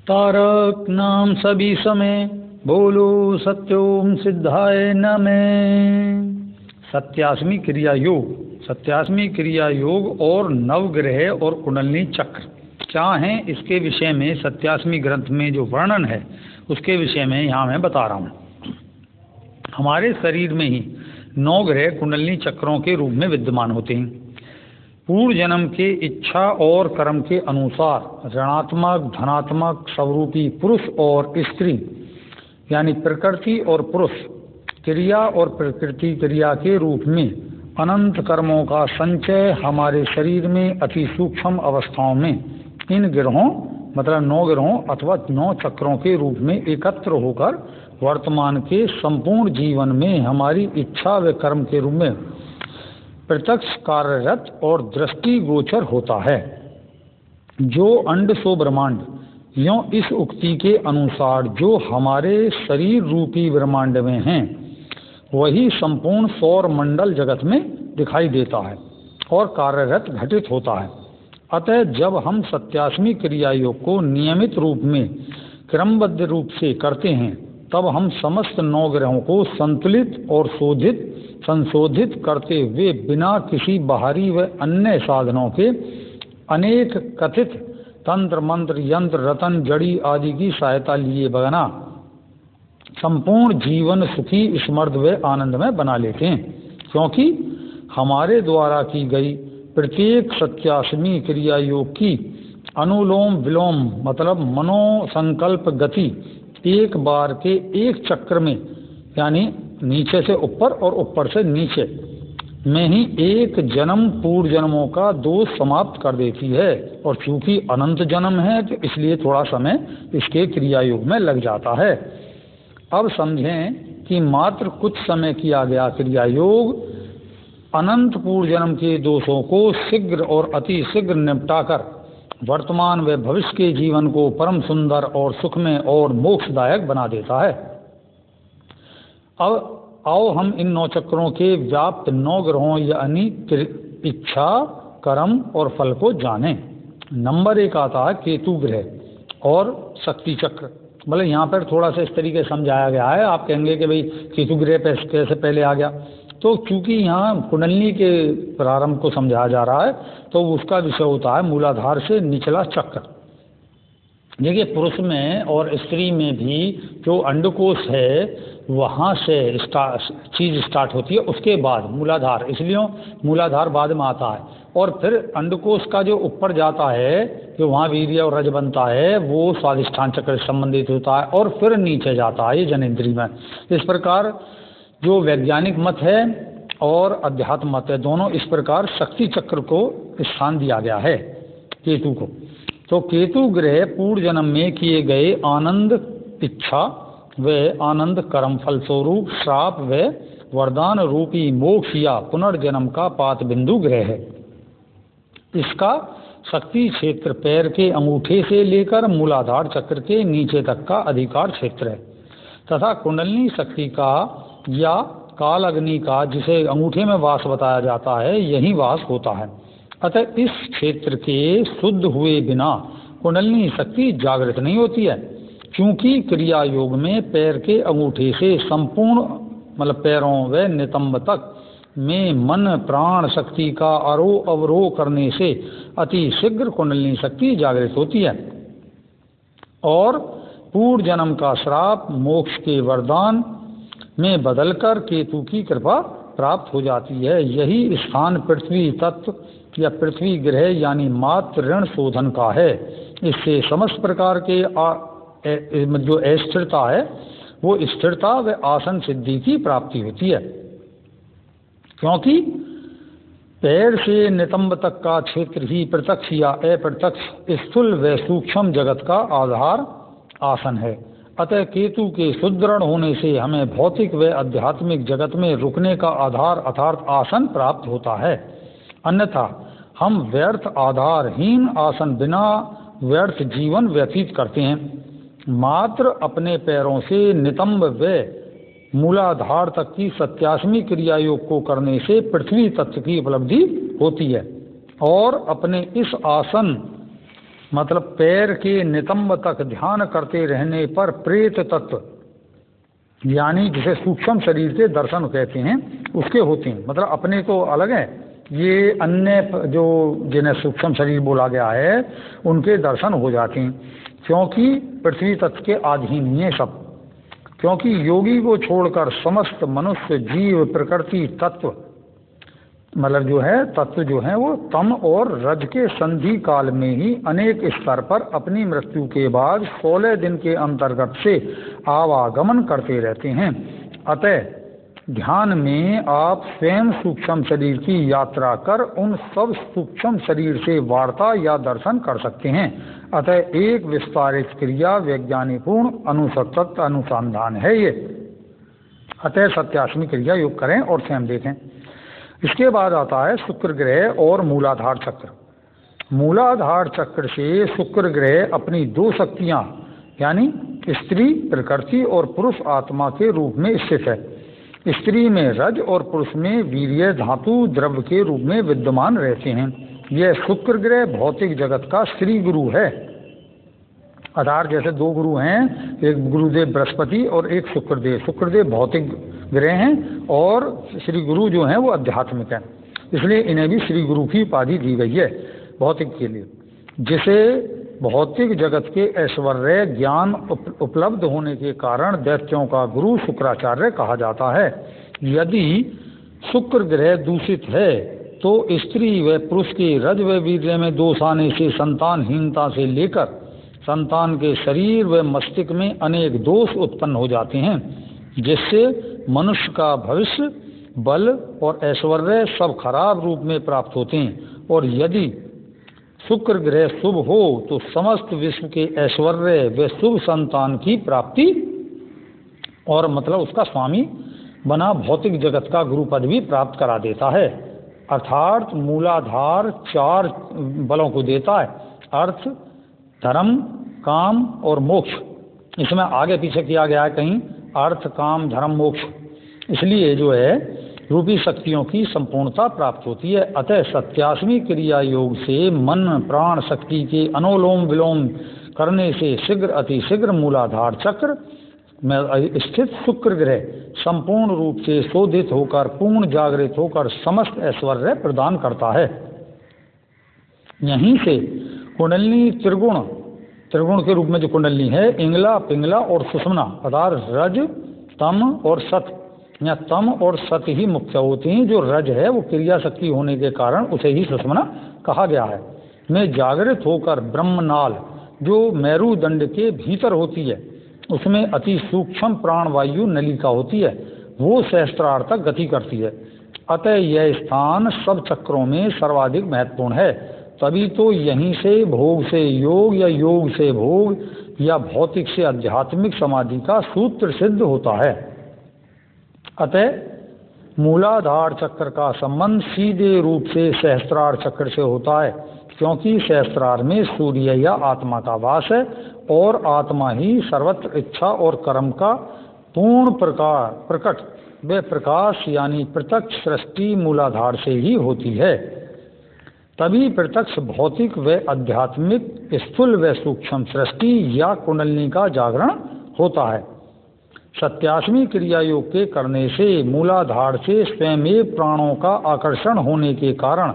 तारक नाम सभी समय, बोलो सत्योम सिद्धाय नमः। सत्यास्मी क्रिया योग, सत्यास्मी क्रिया योग और नवग्रह और कुंडलिनी चक्र क्या हैं, इसके विषय में सत्यास्मी ग्रंथ में जो वर्णन है उसके विषय में यहाँ मैं बता रहा हूँ। हमारे शरीर में ही 9 ग्रह कुंडलिनी चक्रों के रूप में विद्यमान होते हैं। पूर्व जन्म के इच्छा और कर्म के अनुसार ऋणात्मक धनात्मक स्वरूपी पुरुष और स्त्री यानी प्रकृति और पुरुष क्रिया और प्रकृति क्रिया के रूप में अनंत कर्मों का संचय हमारे शरीर में अति सूक्ष्म अवस्थाओं में इन ग्रहों मतलब 9 ग्रहों अथवा 9 चक्रों के रूप में एकत्र होकर वर्तमान के संपूर्ण जीवन में हमारी इच्छा व कर्म के रूप में प्रत्यक्ष कार्यरत और दृष्टि गोचर होता है। जो अंड सो ब्रह्मांड, यों इस उक्ति के अनुसार जो हमारे शरीर रूपी ब्रह्मांड में हैं वही संपूर्ण सौर मंडल जगत में दिखाई देता है और कार्यरत घटित होता है। अतः जब हम सत्यास्मी क्रिया योग को नियमित रूप में क्रमबद्ध रूप से करते हैं तब हम समस्त 9 ग्रहों को संतुलित और संशोधित करते हुए बिना किसी बाहरी व अन्य साधनों के अनेक कथित तंत्र मंत्र यंत्र रतन जड़ी आदि की सहायता लिए बगैर संपूर्ण जीवन सुखी समृद्ध व आनंदमय बना लेते हैं। क्योंकि हमारे द्वारा की गई प्रत्येक सत्यास्मी क्रिया योग की अनुलोम विलोम मतलब मनोसंकल्प गति एक बार के एक चक्र में यानी नीचे से ऊपर और ऊपर से नीचे में ही एक जन्म पूर्व जन्मों का दोष समाप्त कर देती है। और चूंकि अनंत जन्म है तो इसलिए थोड़ा समय इसके क्रिया योग में लग जाता है। अब समझें कि मात्र कुछ समय किया गया क्रिया योग अनंत पूर्व जन्म के दोषों को शीघ्र और अति शीघ्र निपटाकर वर्तमान व भविष्य के जीवन को परम सुंदर और सुखमय और मोक्षदायक बना देता है। अब आओ हम इन 9 चक्रों के व्याप्त 9 ग्रहों यानी इच्छा कर्म और फल को जानें। नंबर 1 आता है केतु ग्रह और शक्ति चक्र। मतलब यहाँ पर थोड़ा सा इस तरीके से समझाया गया है। आप कहेंगे कि भाई केतु ग्रह कैसे पहले आ गया, तो चूंकि यहाँ कुंडलिनी के प्रारंभ को समझाया जा रहा है तो उसका विषय होता है मूलाधार से निचला चक्र। देखिए पुरुष में और स्त्री में भी जो अंडकोश है वहाँ से चीज़ स्टार्ट होती है, उसके बाद मूलाधार, इसलिए मूलाधार बाद में आता है। और फिर अंडकोश का जो ऊपर जाता है जो वहाँ वीर्य और रज बनता है वो स्वादिष्ठान चक्र से संबंधित होता है और फिर नीचे जाता है ये जनेंद्रिय में। इस प्रकार जो वैज्ञानिक मत है और अध्यात्म मत है दोनों इस प्रकार शक्ति चक्र को स्थान दिया गया है केतु को। तो केतु ग्रह पूर्व जन्म में किए गए आनंद इच्छा व आनंद कर्म फलस्वरूप श्राप व वरदान रूपी मोक्ष या पुनर्जन्म का पात बिंदु ग्रह है। इसका शक्ति क्षेत्र पैर के अंगूठे से लेकर मूलाधार चक्र के नीचे तक का अधिकार क्षेत्र है तथा कुंडलिनी शक्ति का या काल अग्नि का जिसे अंगूठे में वास बताया जाता है यही वास होता है। अतः इस क्षेत्र के शुद्ध हुए बिना कुंडलिनी शक्ति जागृत नहीं होती है। क्योंकि क्रिया योग में पैर के अंगूठे से संपूर्ण मतलब पैरों व नितंब तक में मन प्राण शक्ति का आरोह अवरोह करने से अति शीघ्र कुंडलिनी शक्ति जागृत होती है और पूर्व जन्म का श्राप मोक्ष के वरदान में बदलकर केतु की कृपा प्राप्त हो जाती है। यही स्थान पृथ्वी तत्व या पृथ्वी ग्रह यानी मात्र ऋण शोधन का है। इससे समस्त प्रकार के जो अस्थिरता है वो स्थिरता व आसन सिद्धि की प्राप्ति होती है। क्योंकि पैर से नितंब तक का क्षेत्र ही प्रत्यक्ष या अप्रत्यक्ष स्थूल व सूक्ष्म जगत का आधार आसन है। अतः केतु के सुदृढ़ होने से हमें भौतिक व आध्यात्मिक जगत में रुकने का आधार अर्थात आसन प्राप्त होता है। अन्यथा हम व्यर्थ आधारहीन आसन बिना व्यर्थ जीवन व्यतीत करते हैं। मात्र अपने पैरों से नितंब व मूलाधार तक की सत्यास्मी क्रिया योग को करने से पृथ्वी तत्व की उपलब्धि होती है और अपने इस आसन मतलब पैर के नितंब तक ध्यान करते रहने पर प्रेत तत्व, यानी जिसे सूक्ष्म शरीर के दर्शन कहते हैं, उसके होते हैं। मतलब अपने तो अलग है, ये अन्य जो जिन्हें सूक्ष्म शरीर बोला गया है उनके दर्शन हो जाते हैं, क्योंकि पृथ्वी तत्व के अधीन ही है सब। क्योंकि योगी को छोड़कर समस्त मनुष्य जीव प्रकृति तत्व, मतलब जो है तत्व जो है वो तम और रज के संधि काल में ही अनेक स्तर पर अपनी मृत्यु के बाद 16 दिन के अंतर्गत से आवागमन करते रहते हैं। अतः ध्यान में आप स्वयं सूक्ष्म शरीर की यात्रा कर उन सब सूक्ष्म शरीर से वार्ता या दर्शन कर सकते हैं। अतः एक विस्तारित क्रिया वैज्ञानिकपूर्ण अनुसक्त अनुसंधान है ये। अतः 87वीं क्रिया योग करें और स्वयं देखें। इसके बाद आता है शुक्र ग्रह और मूलाधार चक्र। मूलाधार चक्र से शुक्र ग्रह अपनी दो शक्तियां यानी स्त्री प्रकृति और पुरुष आत्मा के रूप में स्थित है। स्त्री में रज और पुरुष में वीर्य धातु द्रव्य के रूप में विद्यमान रहते हैं। यह शुक्र ग्रह भौतिक जगत का श्री गुरु है। आधार जैसे दो गुरु हैं, एक गुरुदेव बृहस्पति और एक शुक्रदेव। शुक्रदेव भौतिक ग्रह हैं और श्री गुरु जो हैं वो आध्यात्मिक हैं, इसलिए इन्हें भी श्री गुरु की उपाधि दी गई है भौतिक के लिए। जिसे भौतिक जगत के ऐश्वर्य ज्ञान उपलब्ध होने के कारण दैत्यों का गुरु शुक्राचार्य कहा जाता है। यदि शुक्र ग्रह दूषित है तो स्त्री व पुरुष के रज व वीर्य में दोष आने से संतानहीनता से लेकर संतान के शरीर व मस्तिष्क में अनेक दोष उत्पन्न हो जाते हैं, जिससे मनुष्य का भविष्य बल और ऐश्वर्य सब खराब रूप में प्राप्त होते हैं। और यदि शुक्र ग्रह शुभ हो तो समस्त विश्व के ऐश्वर्य व शुभ संतान की प्राप्ति और मतलब उसका स्वामी बना भौतिक जगत का गुरु पद भी प्राप्त करा देता है। अर्थात मूलाधार 4 बलों को देता है, अर्थ धर्म काम और मोक्ष। इसमें आगे पीछे किया गया है कहीं अर्थ काम धर्म मोक्ष, इसलिए जो है रूपी शक्तियों की संपूर्णता प्राप्त होती है। अतः 87वीं क्रिया योग से मन प्राण शक्ति के अनुलोम विलोम करने से शीघ्र अतिशीघ्र मूलाधार चक्र में स्थित शुक्र ग्रह संपूर्ण रूप से शोधित होकर पूर्ण जागृत होकर समस्त ऐश्वर्य प्रदान करता है। यहीं से कुंडलिनी त्रिगुण के रूप में जो कुंडलिनी है इंगला पिंगला और सुषुम्ना अर्थात रज तम और सत या तम और सत ही मुख्य होती हैं। जो रज है वो क्रिया शक्ति होने के कारण उसे ही सुषुम्ना कहा गया है। में जागृत होकर ब्रह्मनाल जो मेरुदंड के भीतर होती है उसमें अति सूक्ष्म प्राणवायु नलिका होती है, वो सहस्त्रार तक गति करती है। अतः यह स्थान सब चक्रों में सर्वाधिक महत्वपूर्ण है। तभी तो यहीं से भोग से योग या योग से भोग या भौतिक से आध्यात्मिक समाधि का सूत्र सिद्ध होता है। अतः मूलाधार चक्र का संबंध सीधे रूप से सहस्त्रार चक्र से होता है, क्योंकि सहस्त्रार में सूर्य या आत्मा का वास है और आत्मा ही सर्वत्र इच्छा और कर्म का पूर्ण प्रकट व प्रकाश यानी प्रत्यक्ष सृष्टि मूलाधार से ही होती है। तभी प्रत्यक्ष भौतिक व आध्यात्मिक स्थूल व सूक्ष्म सृष्टि या कुंडलिनी का जागरण होता है। 87वीं क्रिया योग के करने से मूलाधार से स्वयं प्राणों का आकर्षण होने के कारण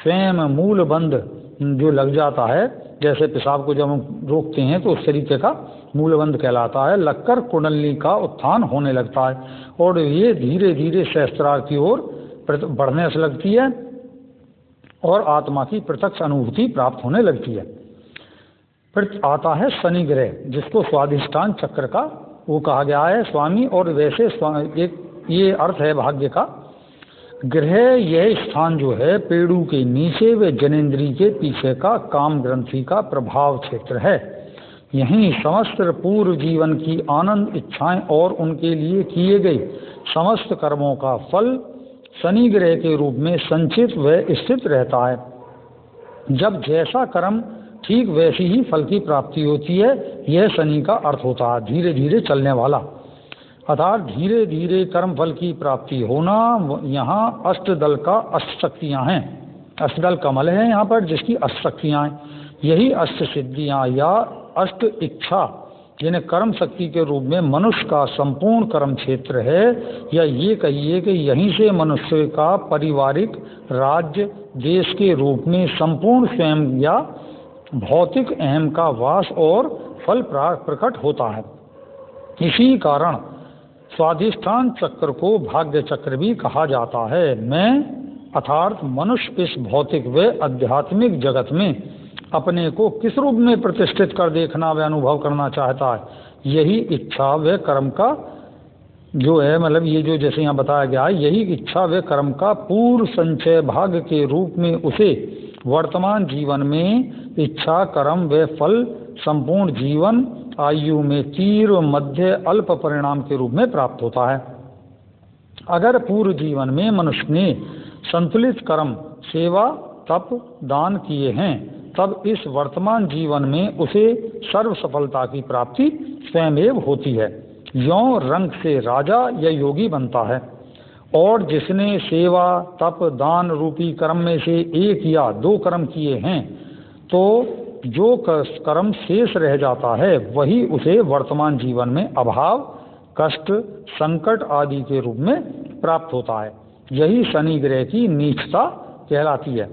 स्वयं मूल बंध जो लग जाता है, जैसे पेशाब को जब हम रोकते हैं तो उस तरीके का मूलबंध कहलाता है, लगकर कुंडलिनी का उत्थान होने लगता है और ये धीरे धीरे सहस्त्रार की ओर बढ़ने से लगती है और आत्मा की प्रत्यक्ष अनुभूति प्राप्त होने लगती है। फिर आता है शनि ग्रह, जिसको स्वाधिष्ठान चक्र का वो कहा गया है स्वामी, और वैसे एक ये अर्थ है भाग्य का ग्रह। यह स्थान जो है पेड़ू के नीचे व जनेन्द्री के पीछे का काम ग्रंथि का प्रभाव क्षेत्र है। यहीं समस्त पूर्व जीवन की आनंद इच्छाएं और उनके लिए किए गए समस्त कर्मों का फल शनि ग्रह के रूप में संचित व स्थित रहता है। जब जैसा कर्म ठीक वैसी ही फल की प्राप्ति होती है, यह शनि का अर्थ होता है, धीरे धीरे चलने वाला, अर्थात धीरे धीरे कर्म फल की प्राप्ति होना। यहाँ अष्टदल का अष्टशक्तियाँ हैं, अष्टदल कमल है यहाँ पर जिसकी अष्टशक्तियाँ हैं। यही अष्ट सिद्धियाँ या अष्ट इच्छा जिन्हें कर्म शक्ति के रूप में मनुष्य का संपूर्ण कर्म क्षेत्र है, या ये कहिए कि यहीं से मनुष्य का पारिवारिक राज्य देश के रूप में संपूर्ण स्वयं या भौतिक अहम का वास और फल प्रकट होता है। इसी कारण स्वाधिष्ठान चक्र को भाग्य चक्र भी कहा जाता है। मैं अर्थात मनुष्य इस भौतिक व आध्यात्मिक जगत में अपने को किस रूप में प्रतिष्ठित कर देखना व अनुभव करना चाहता है, यही इच्छा व कर्म का जो है, मतलब ये जो जैसे यहाँ बताया गया है, यही इच्छा व कर्म का पूर्व संचय भाग के रूप में उसे वर्तमान जीवन में इच्छा कर्म व फल संपूर्ण जीवन आयु में तीव्र मध्य अल्प परिणाम के रूप में प्राप्त होता है। अगर पूर्व जीवन में मनुष्य ने संतुलित कर्म सेवा तप दान किए हैं, तब इस वर्तमान जीवन में उसे सर्व सफलता की प्राप्ति स्वयं होती है। यों रंग से राजा या योगी बनता है। और जिसने सेवा तप दान रूपी कर्म में से एक या दो कर्म किए हैं, तो जो कर्म शेष रह जाता है वही उसे वर्तमान जीवन में अभाव कष्ट संकट आदि के रूप में प्राप्त होता है। यही शनि ग्रह की नीचता कहलाती है।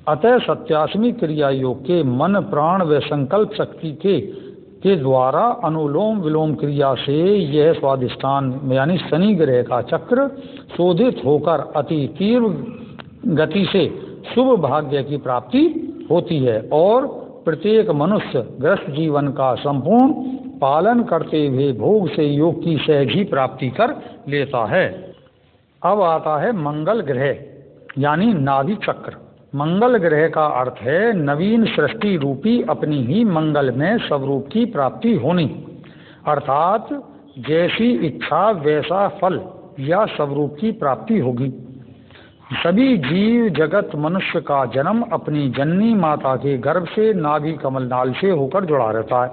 अतः सत्यास्मी क्रिया योग के मन प्राण व संकल्प शक्ति के द्वारा अनुलोम विलोम क्रिया से यह स्वाधिष्ठान यानी शनि ग्रह का चक्र शोधित होकर अति तीव्र गति से शुभ भाग्य की प्राप्ति होती है और प्रत्येक मनुष्य ग्रस्त जीवन का संपूर्ण पालन करते हुए भोग से योग की सहज ही प्राप्ति कर लेता है। अब आता है मंगल ग्रह यानी नाभि चक्र। मंगल ग्रह का अर्थ है नवीन सृष्टि रूपी अपनी ही मंगल में स्वरूप की प्राप्ति होनी, अर्थात जैसी इच्छा वैसा फल या स्वरूप की प्राप्ति होगी। सभी जीव जगत मनुष्य का जन्म अपनी जननी माता के गर्भ से नाभि कमल नाल से होकर जुड़ा रहता है।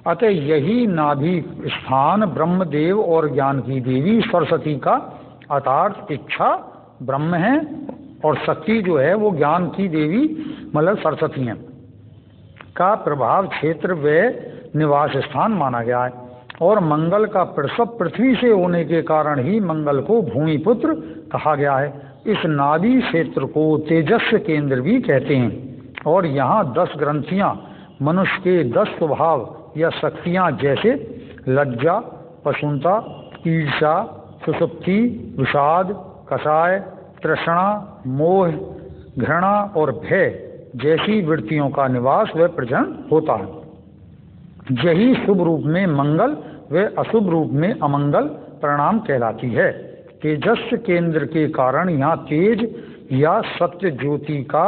अतः यही नाभि स्थान ब्रह्मदेव और ज्ञान की देवी सरस्वती का अर्थात इच्छा ब्रह्म है और शक्ति जो है वो ज्ञान की देवी मतलब सरस्वती है का प्रभाव क्षेत्र व निवास स्थान माना गया है। और मंगल का प्रसव पृथ्वी से होने के कारण ही मंगल को भूमिपुत्र कहा गया है। इस नाभि क्षेत्र को तेजस्व केंद्र भी कहते हैं। और यहाँ 10 ग्रंथियाँ मनुष्य के 10 स्वभाव या शक्तियाँ जैसे लज्जा पशुनता ईर्षा सुसुप्ति विषाद कषाय तृष्णा मोह घृणा और भय जैसी वृत्तियों का निवास व प्रजनन होता है। यही शुभ रूप में मंगल व अशुभ रूप में अमंगल परिणाम कहलाती है। तेजस्व केंद्र के कारण यहाँ तेज या सत्य ज्योति का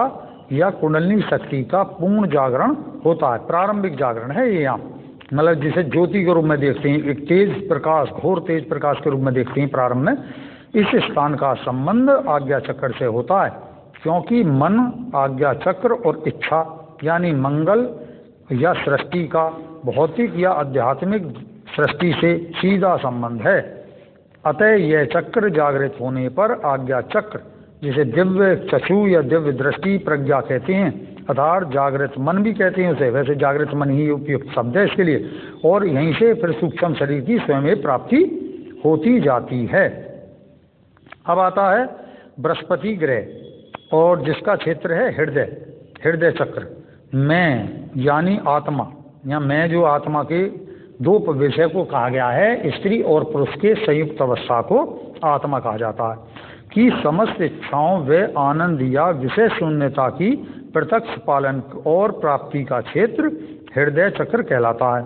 या कुंडलिनी शक्ति का पूर्ण जागरण होता है। प्रारंभिक जागरण है ये, यहाँ मतलब जिसे ज्योति के रूप में देखते हैं, एक तेज प्रकाश घोर तेज प्रकाश के रूप में देखते हैं प्रारंभ में। इस स्थान का संबंध आज्ञा चक्र से होता है, क्योंकि मन आज्ञा चक्र और इच्छा यानी मंगल या सृष्टि का भौतिक या आध्यात्मिक सृष्टि से सीधा संबंध है। अतः यह चक्र जागृत होने पर आज्ञा चक्र जिसे दिव्य चक्षु या दिव्य दृष्टि प्रज्ञा कहते हैं, अर्थात जागृत मन भी कहते हैं उसे, वैसे जागृत मन ही उपयुक्त शब्द है इसके लिए। और यहीं से फिर सूक्ष्म शरीर की स्वयं प्राप्ति होती जाती है। अब आता है बृहस्पति ग्रह और जिसका क्षेत्र है हृदय चक्र। मैं यानी आत्मा या मैं जो आत्मा के 2 विषय को कहा गया है, स्त्री और पुरुष के संयुक्त अवस्था को आत्मा कहा जाता है, कि समस्त इच्छाओं व आनंद या विषय शून्यता की प्रत्यक्ष पालन और प्राप्ति का क्षेत्र हृदय चक्र कहलाता है।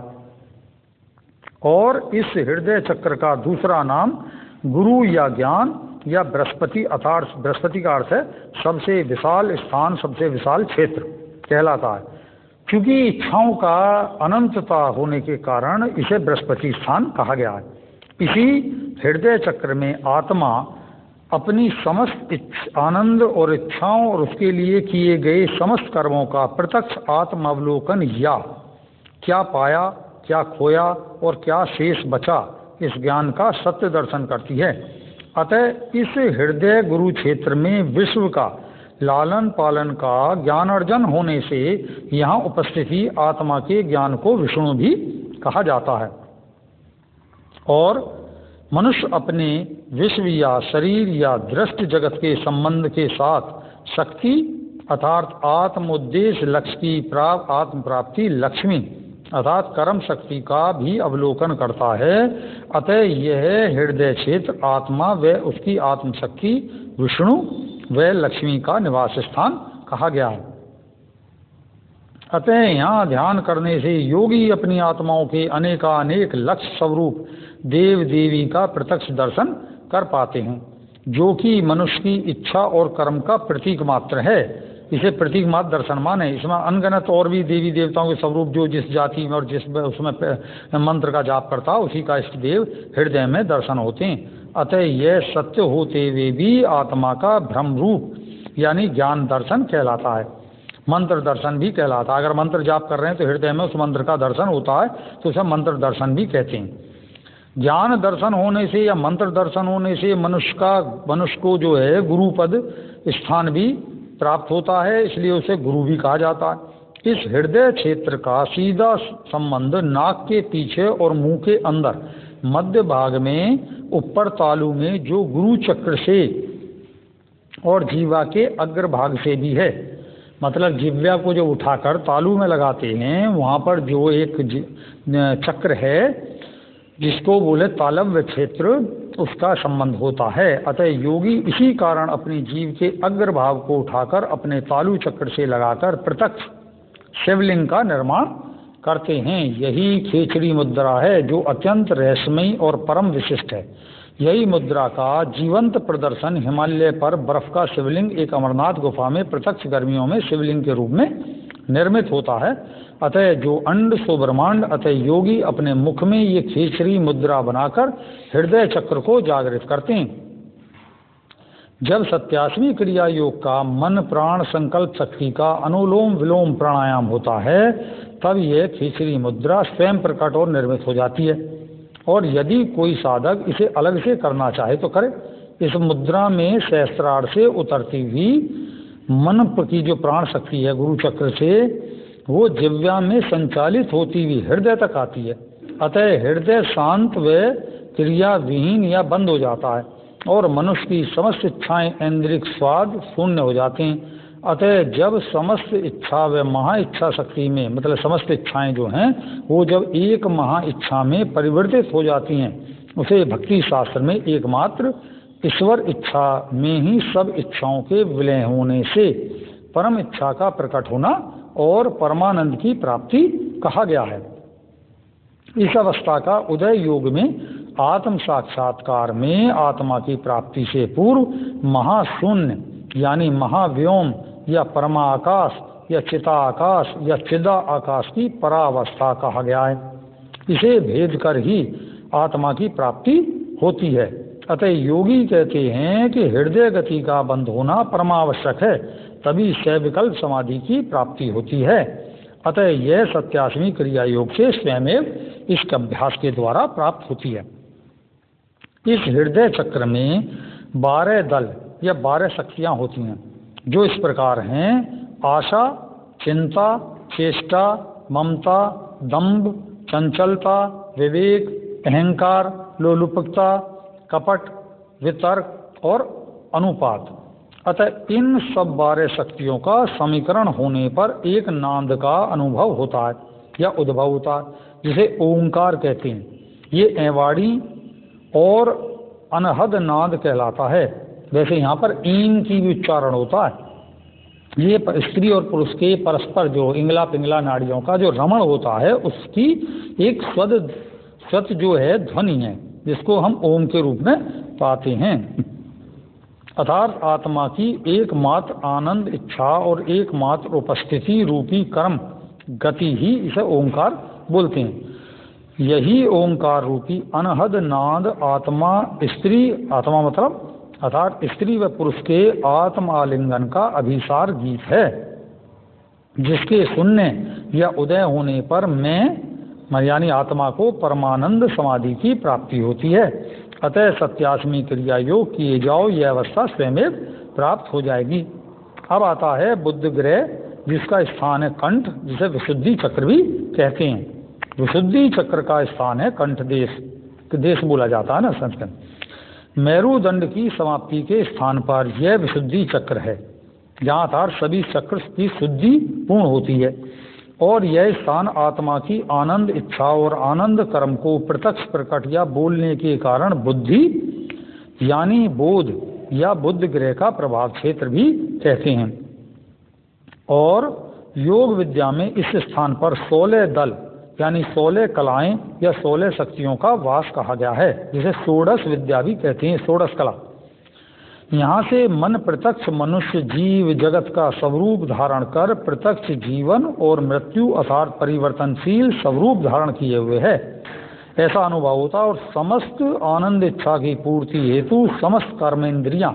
और इस हृदय चक्र का दूसरा नाम गुरु या ज्ञान या बृहस्पति अर्थात बृहस्पति का अर्थ है सबसे विशाल स्थान सबसे विशाल क्षेत्र कहलाता है। क्योंकि इच्छाओं का अनंतता होने के कारण इसे बृहस्पति स्थान कहा गया है। इसी हृदय चक्र में आत्मा अपनी समस्त आनंद और इच्छाओं और उसके लिए किए गए समस्त कर्मों का प्रत्यक्ष आत्मावलोकन या क्या पाया क्या खोया और क्या शेष बचा इस ज्ञान का सत्य दर्शन करती है। अतः इस हृदय गुरु क्षेत्र में विश्व का लालन पालन का ज्ञान अर्जन होने से यहाँ उपस्थिति आत्मा के ज्ञान को विष्णु भी कहा जाता है। और मनुष्य अपने विश्व या शरीर या दृष्ट जगत के संबंध के साथ शक्ति अर्थात आत्मोद्देश्य लक्ष्य की आत्म प्राप्ति लक्ष्मी अर्थात कर्म शक्ति का भी अवलोकन करता है। अतः यह हृदय क्षेत्र आत्मा व उसकी आत्मशक्ति विष्णु व लक्ष्मी का निवास स्थान कहा गया है। अतः यहाँ ध्यान करने से योगी अपनी आत्माओं के अनेकानेक लक्ष्य स्वरूप देव देवी का प्रत्यक्ष दर्शन कर पाते हैं, जो कि मनुष्य की इच्छा और कर्म का प्रतीक मात्र है। इसे प्रतीक मात्र दर्शन माने। इसमें अनगनत और भी देवी देवताओं के स्वरूप जो जिस जाति में और जिस उसमें मंत्र का जाप करता उसी का इष्ट देव हृदय में दर्शन होते हैं। अतः यह सत्य होते हुए भी आत्मा का भ्रम रूप यानी ज्ञान दर्शन कहलाता है, मंत्र दर्शन भी कहलाता है। अगर मंत्र जाप कर रहे हैं तो हृदय में उस मंत्र का दर्शन होता है तो उसे मंत्र दर्शन भी कहते हैं। ज्ञान दर्शन होने से या मंत्र दर्शन होने से मनुष्य को जो है गुरु पद स्थान भी प्राप्त होता है, इसलिए उसे गुरु भी कहा जाता है। इस हृदय क्षेत्र का सीधा संबंध नाक के पीछे और मुंह के अंदर मध्य भाग में ऊपर तालु में जो गुरु चक्र से और जीवा के अग्रभाग से भी है। मतलब जिह्वा को जो उठाकर तालु में लगाते हैं वहाँ पर जो एक चक्र है जिसको बोले तालव्य क्षेत्र, उसका संबंध होता है। अतः योगी इसी कारण अपनी जीव के अग्रभाग को उठाकर अपने तालु चक्र से लगाकर प्रत्यक्ष शिवलिंग का निर्माण करते हैं। यही खेचरी मुद्रा है जो अत्यंत रहस्यमयी और परम विशिष्ट है। यही मुद्रा का जीवंत प्रदर्शन हिमालय पर बर्फ का शिवलिंग एक अमरनाथ गुफा में प्रत्यक्ष गर्मियों में शिवलिंग के रूप में निर्मित होता है। अतः जो अंड सो ब्रह्मांड, अतः योगी अपने मुख में ये खेचरी मुद्रा बनाकर हृदय चक्र को जागृत करते हैं। जब 87वीं क्रिया योग का मन प्राण संकल्प शक्ति का अनुलोम विलोम प्राणायाम होता है तब यह खेचरी मुद्रा स्वयं प्रकट और निर्मित हो जाती है। और यदि कोई साधक इसे अलग से करना चाहे तो करे। इस मुद्रा में सहस्त्रार से उतरती हुई मन की जो प्राण शक्ति है गुरु चक्र से वो जिह्वा में संचालित होती हुई हृदय तक आती है। अतः हृदय शांत व क्रिया विहीन या बंद हो जाता है और मनुष्य की समस्त इच्छाएं इंद्रिक स्वाद शून्य हो जाते हैं। अतः जब समस्त इच्छा व महा इच्छा शक्ति में मतलब समस्त इच्छाएं जो हैं वो जब एक महा इच्छा में परिवर्तित हो जाती हैं उसे भक्ति शास्त्र में एकमात्र ईश्वर इच्छा में ही सब इच्छाओं के विलय होने से परम इच्छा का प्रकट होना और परमानंद की प्राप्ति कहा गया है। इस अवस्था का उदय योग में आत्म साक्षात्कार में आत्मा की प्राप्ति से पूर्व महाशून्य यानी महाव्योम या परमाकाश या चिताकाश या चिदा आकाश की परावस्था कहा गया है। इसे भेद कर ही आत्मा की प्राप्ति होती है। अतः योगी कहते हैं कि हृदय गति का बंद होना परमावश्यक है, तभी सविकल्प समाधि की प्राप्ति होती है। अतः यह 87वीं क्रिया योग से स्वयं इस अभ्यास के द्वारा प्राप्त होती है। इस हृदय चक्र में 12 दल या 12 शक्तियाँ होती हैं जो इस प्रकार हैं: आशा, चिंता, चेष्टा, ममता, दंभ, चंचलता, विवेक, अहंकार, लोलुपता, कपट, वितर्क और अनुपात। अतः इन सब 12 शक्तियों का समीकरण होने पर एक नाद का अनुभव होता है या उद्भव होता है, जिसे ओंकार कहते हैं। ये ऐवाड़ी और अनहद नाद कहलाता है। वैसे यहाँ पर ईन की भी उच्चारण होता है। ये स्त्री और पुरुष के परस्पर जो इंगला पिंगला नाड़ियों का जो रमण होता है उसकी एक स्वत जो है ध्वनि है जिसको हम ओम के रूप में पाते हैं। अर्थात आत्मा की एकमात्र आनंद इच्छा और एकमात्र उपस्थिति रूपी कर्म गति ही इसे ओंकार बोलते हैं। यही ओंकार रूपी अनहद नाद आत्मा मतलब अर्थात स्त्री व पुरुष के आत्म आलिंगन का अभिसार गीत है, जिसके सुनने या उदय होने पर मैं यानी आत्मा को परमानंद समाधि की प्राप्ति होती है। अतः 87वीं क्रिया योग किए जाओ, यह अवस्था स्वयं प्राप्त हो जाएगी। अब आता है बुध ग्रह, जिसका स्थान है कंठ, जिसे विशुद्धि चक्र भी कहते हैं। विशुद्धि चक्र का स्थान है कंठ देश, देश बोला जाता है ना संस्कृत। मेरुदंड की समाप्ति के स्थान पर यह विशुद्धि चक्र है, जहाँ तार सभी चक्र की शुद्धि पूर्ण होती है। और यह स्थान आत्मा की आनंद इच्छा और आनंद कर्म को प्रत्यक्ष प्रकट या बोलने के कारण बुद्धि यानी बोध या बुध ग्रह का प्रभाव क्षेत्र भी कहते हैं। और योग विद्या में इस स्थान पर 16 दल यानी 16 कलाएं या 16 शक्तियों का वास कहा गया है, जिसे षोडश विद्या भी कहते हैं, षोडश कला। यहाँ से मन प्रत्यक्ष मनुष्य जीव जगत का स्वरूप धारण कर प्रत्यक्ष जीवन और मृत्यु अर्थात परिवर्तनशील स्वरूप धारण किए हुए है, ऐसा अनुभव होता। और समस्त आनंद इच्छा की पूर्ति हेतु समस्त कर्मेंद्रियां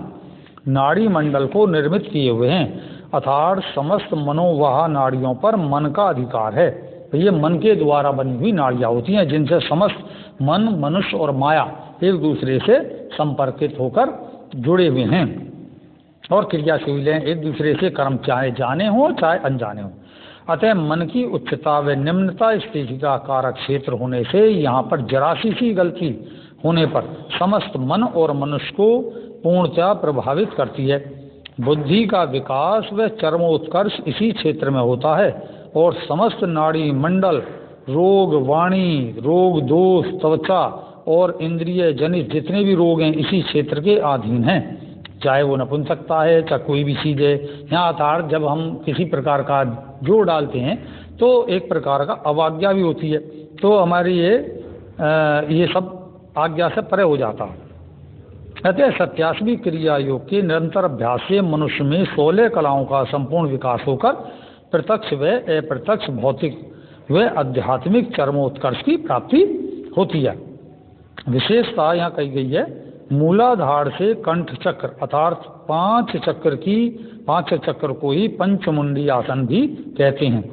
नाड़ी मंडल को निर्मित किए हुए हैं, अर्थात समस्त मनोवाह नाड़ियों पर मन का अधिकार है। तो ये मन के द्वारा बनी हुई नाड़ियाँ होती हैं, जिनसे समस्त मन, मनुष्य और माया एक दूसरे से संपर्कित होकर जुड़े हुए हैं और क्रियाशील हैं, एक दूसरे से कर्म चाहे जाने हो चाहे अनजाने हो। अतः मन की उच्चता व निम्नता स्थिति का कारक क्षेत्र होने से यहाँ पर जरासी सी गलती होने पर समस्त मन और मनुष्य को पूर्णतः प्रभावित करती है। बुद्धि का विकास व चरमोत्कर्ष इसी क्षेत्र में होता है और समस्त नाड़ी मंडल रोग, वाणी रोग, दोष, त्वचा और इंद्रिय जनित जितने भी रोग हैं इसी क्षेत्र के अधीन हैं, चाहे वो नपुंसकता है चाहे कोई भी चीज़ है। यहाँ अर्थात जब हम किसी प्रकार का जोड़ डालते हैं तो एक प्रकार का अवाज्ञा भी होती है, तो हमारी ये सब आज्ञा से परे हो जाता है। अतः 87 क्रिया योग के निरंतर अभ्यास से मनुष्य में 16 कलाओं का संपूर्ण विकास होकर प्रत्यक्ष व अप्रत्यक्ष भौतिक व आध्यात्मिक चरमोत्कर्ष की प्राप्ति होती है। विशेषता यहाँ कही गई है, मूलाधार से कंठ चक्र अर्थात 5 चक्र को ही पंचमुंडी आसन भी कहते हैं।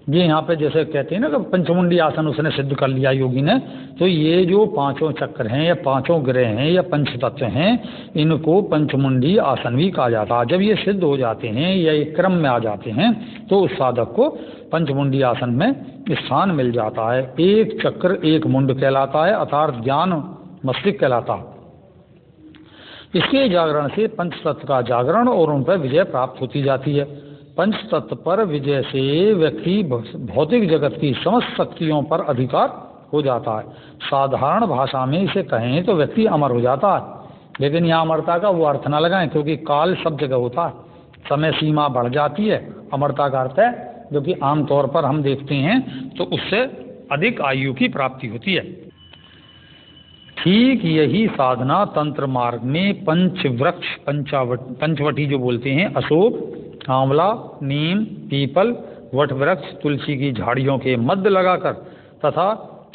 ये यहाँ पे जैसे कहते हैं ना कि पंचमुंडी आसन उसने सिद्ध कर लिया योगी ने, तो ये जो 5 चक्र हैं या 5 ग्रह हैं या पंच तत्व हैं, इनको पंचमुंडी आसन भी कहा जाता है। जब ये सिद्ध हो जाते हैं या एक क्रम में आ जाते हैं तो उस साधक को पंचमुंडी आसन में स्थान मिल जाता है। एक चक्र एक मुंड कहलाता है, अर्थात ज्ञान मस्तिष्क कहलाता है। इसके जागरण से पंच तत्व का जागरण और उन पर विजय प्राप्त होती जाती है। पंच तत्व पर विजय से व्यक्ति भौतिक जगत की समस्त शक्तियों पर अधिकार हो जाता है। साधारण भाषा में इसे कहें तो व्यक्ति अमर हो जाता है, लेकिन यहाँ अमरता का वो अर्थ न लगाएं, क्योंकि काल सब जगह होता है, समय सीमा बढ़ जाती है। अमरता का अर्थ है जो कि आमतौर पर हम देखते हैं तो उससे अधिक आयु की प्राप्ति होती है। ठीक यही साधना तंत्र मार्ग में पंचवृक्ष पंचवटी जो बोलते हैं, अशोक, आंवला, नीम, पीपल, वट वृक्ष, तुलसी की झाड़ियों के मध्य लगाकर तथा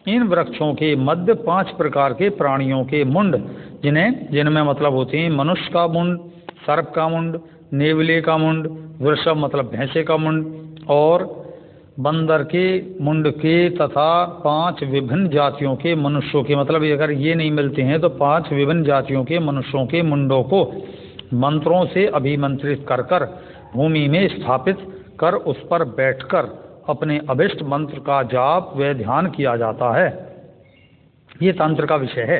इन वृक्षों के मध्य 5 प्रकार के प्राणियों के मुंड, जिनमें मतलब होते हैं मनुष्य का मुंड, सर्प का मुंड, नेवले का मुंड, वृषभ मतलब भैंसे का मुंड और बंदर के मुंड के तथा 5 विभिन्न जातियों के मनुष्यों के, मतलब अगर ये नहीं मिलते हैं तो 5 विभिन्न जातियों के मनुष्यों के मुंडों को मंत्रों से अभिमंत्रित कर कर भूमि में स्थापित कर उस पर बैठकर अपने अभिष्ट मंत्र का जाप व ध्यान किया जाता है। ये तंत्र का विषय है।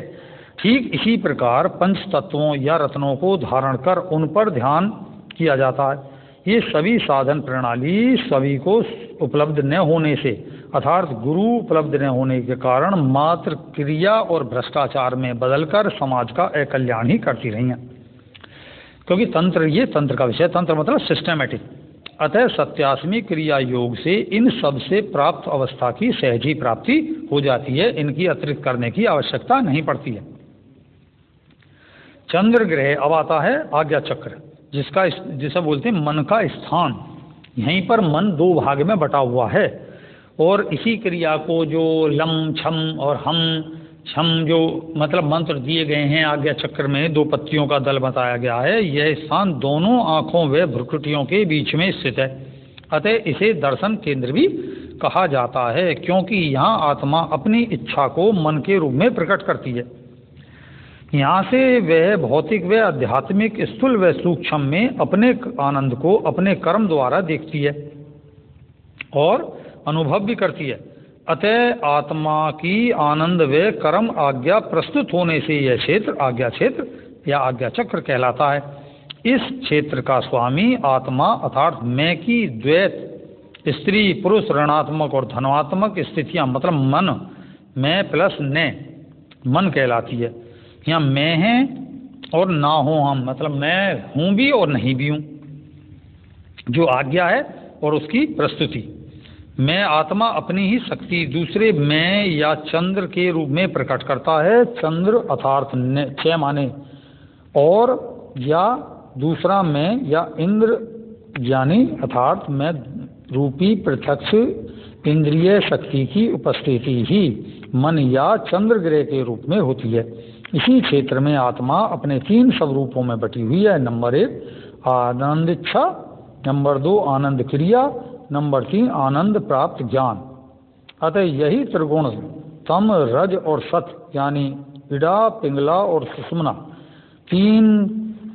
ठीक इसी प्रकार पंच तत्वों या रत्नों को धारण कर उन पर ध्यान किया जाता है। ये सभी साधन प्रणाली सभी को उपलब्ध न होने से अर्थात गुरु उपलब्ध न होने के कारण मात्र क्रिया और भ्रष्टाचार में बदलकर समाज का अकल्याण ही करती रही हैं। क्योंकि ये तंत्र का विषय, तंत्र मतलब सिस्टमेटिक। अतः 87 क्रिया योग से इन सब से प्राप्त अवस्था की सहज ही प्राप्ति हो जाती है, इनकी अतिरिक्त करने की आवश्यकता नहीं पड़ती है। चंद्र ग्रह अब आता है आज्ञा चक्र, जिसे बोलते हैं मन का स्थान। यहीं पर मन 2 भाग में बटा हुआ है और इसी क्रिया को जो लम छम और हम छम जो मतलब मंत्र दिए गए हैं आज्ञा चक्र में 2 पत्तियों का दल बताया गया है, यह स्थान दोनों आँखों व भ्रुकुटियों के बीच में स्थित है। अतः इसे दर्शन केंद्र भी कहा जाता है, क्योंकि यहाँ आत्मा अपनी इच्छा को मन के रूप में प्रकट करती है। यहाँ से वह भौतिक व आध्यात्मिक स्थूल व सूक्ष्म में अपने आनंद को अपने कर्म द्वारा देखती है और अनुभव भी करती है। अतः आत्मा की आनंद व कर्म आज्ञा प्रस्तुत होने से यह क्षेत्र आज्ञा क्षेत्र या आज्ञा चक्र कहलाता है। इस क्षेत्र का स्वामी आत्मा अर्थात मैं की द्वैत स्त्री पुरुष ऋणात्मक और धनात्मक स्थितियां मतलब मन, मैं प्लस ने मन कहलाती है। यहाँ मैं है और ना हो हम, मतलब मैं हूँ भी और नहीं भी हूँ, जो आज्ञा है और उसकी प्रस्तुति। मैं आत्मा अपनी ही शक्ति दूसरे मैं या चंद्र के रूप में प्रकट करता है। चंद्र अर्थात छह माने और या दूसरा मैं या इंद्र यानी अर्थात मैं रूपी प्रत्यक्ष इंद्रिय शक्ति की उपस्थिति ही मन या चंद्र ग्रह के रूप में होती है। इसी क्षेत्र में आत्मा अपने 3 स्वरूपों में बटी हुई है। नंबर 1 आनंद इच्छा, नंबर 2 आनंद क्रिया, नंबर 3 आनंद प्राप्त ज्ञान। अतः यही त्रिगुण तम रज और सत यानी इड़ा पिंगला और सुषुम्ना 3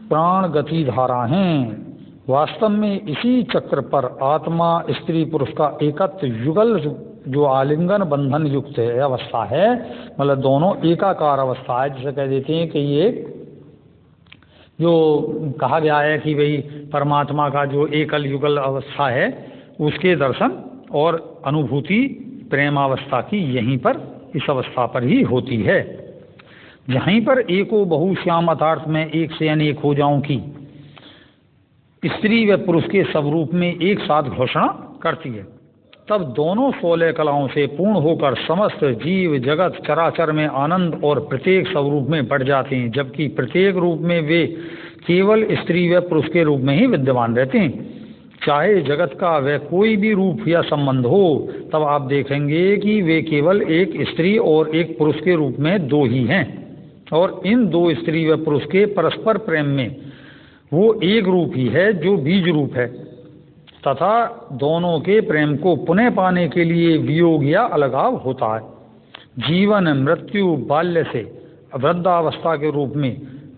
प्राण गति धारा हैं। वास्तव में इसी चक्र पर आत्मा स्त्री पुरुष का एकत्व युगल जो आलिंगन बंधन युक्त है अवस्था है, मतलब दोनों एकाकार अवस्था है, जिसे कह देते हैं कि ये जो कहा गया है कि भाई परमात्मा का जो एकल युगल अवस्था है उसके दर्शन और अनुभूति प्रेमावस्था की यहीं पर इस अवस्था पर ही होती है। जहीं पर एको बहुश्याम अर्थात में एक से अनेक हो जाऊं की स्त्री व पुरुष के स्वरूप में एक साथ घोषणा करती है, तब दोनों 16 कलाओं से पूर्ण होकर समस्त जीव जगत चराचर में आनंद और प्रत्येक स्वरूप में बढ़ जाते हैं, जबकि प्रत्येक रूप में वे केवल स्त्री व पुरुष के रूप में ही विद्यमान रहते हैं। चाहे जगत का वह कोई भी रूप या संबंध हो, तब आप देखेंगे कि वे केवल एक स्त्री और एक पुरुष के रूप में 2 ही हैं, और इन 2 स्त्री व पुरुष के परस्पर प्रेम में वो एक रूप ही है जो बीज रूप है, तथा दोनों के प्रेम को पुनः पाने के लिए वियोग या अलगाव होता है। जीवन मृत्यु बाल्य से वृद्धावस्था के रूप में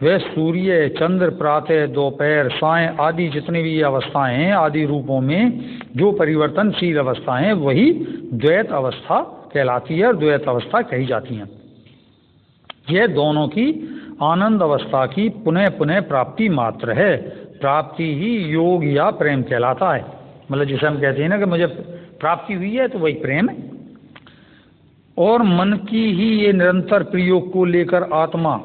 वह सूर्य चंद्र प्रातः दोपहर साय आदि जितनी भी अवस्थाएं हैं आदि रूपों में जो परिवर्तनशील अवस्थाएं हैं वही द्वैत अवस्था कहलाती है और द्वैत अवस्था कही जाती हैं। यह दोनों की आनंद अवस्था की पुनः पुनः प्राप्ति मात्र है। प्राप्ति ही योग या प्रेम कहलाता है। मतलब जैसे हम कहते हैं ना कि मुझे प्राप्ति हुई है तो वही प्रेम है। और मन की ही ये निरंतर प्रयोग को लेकर आत्मा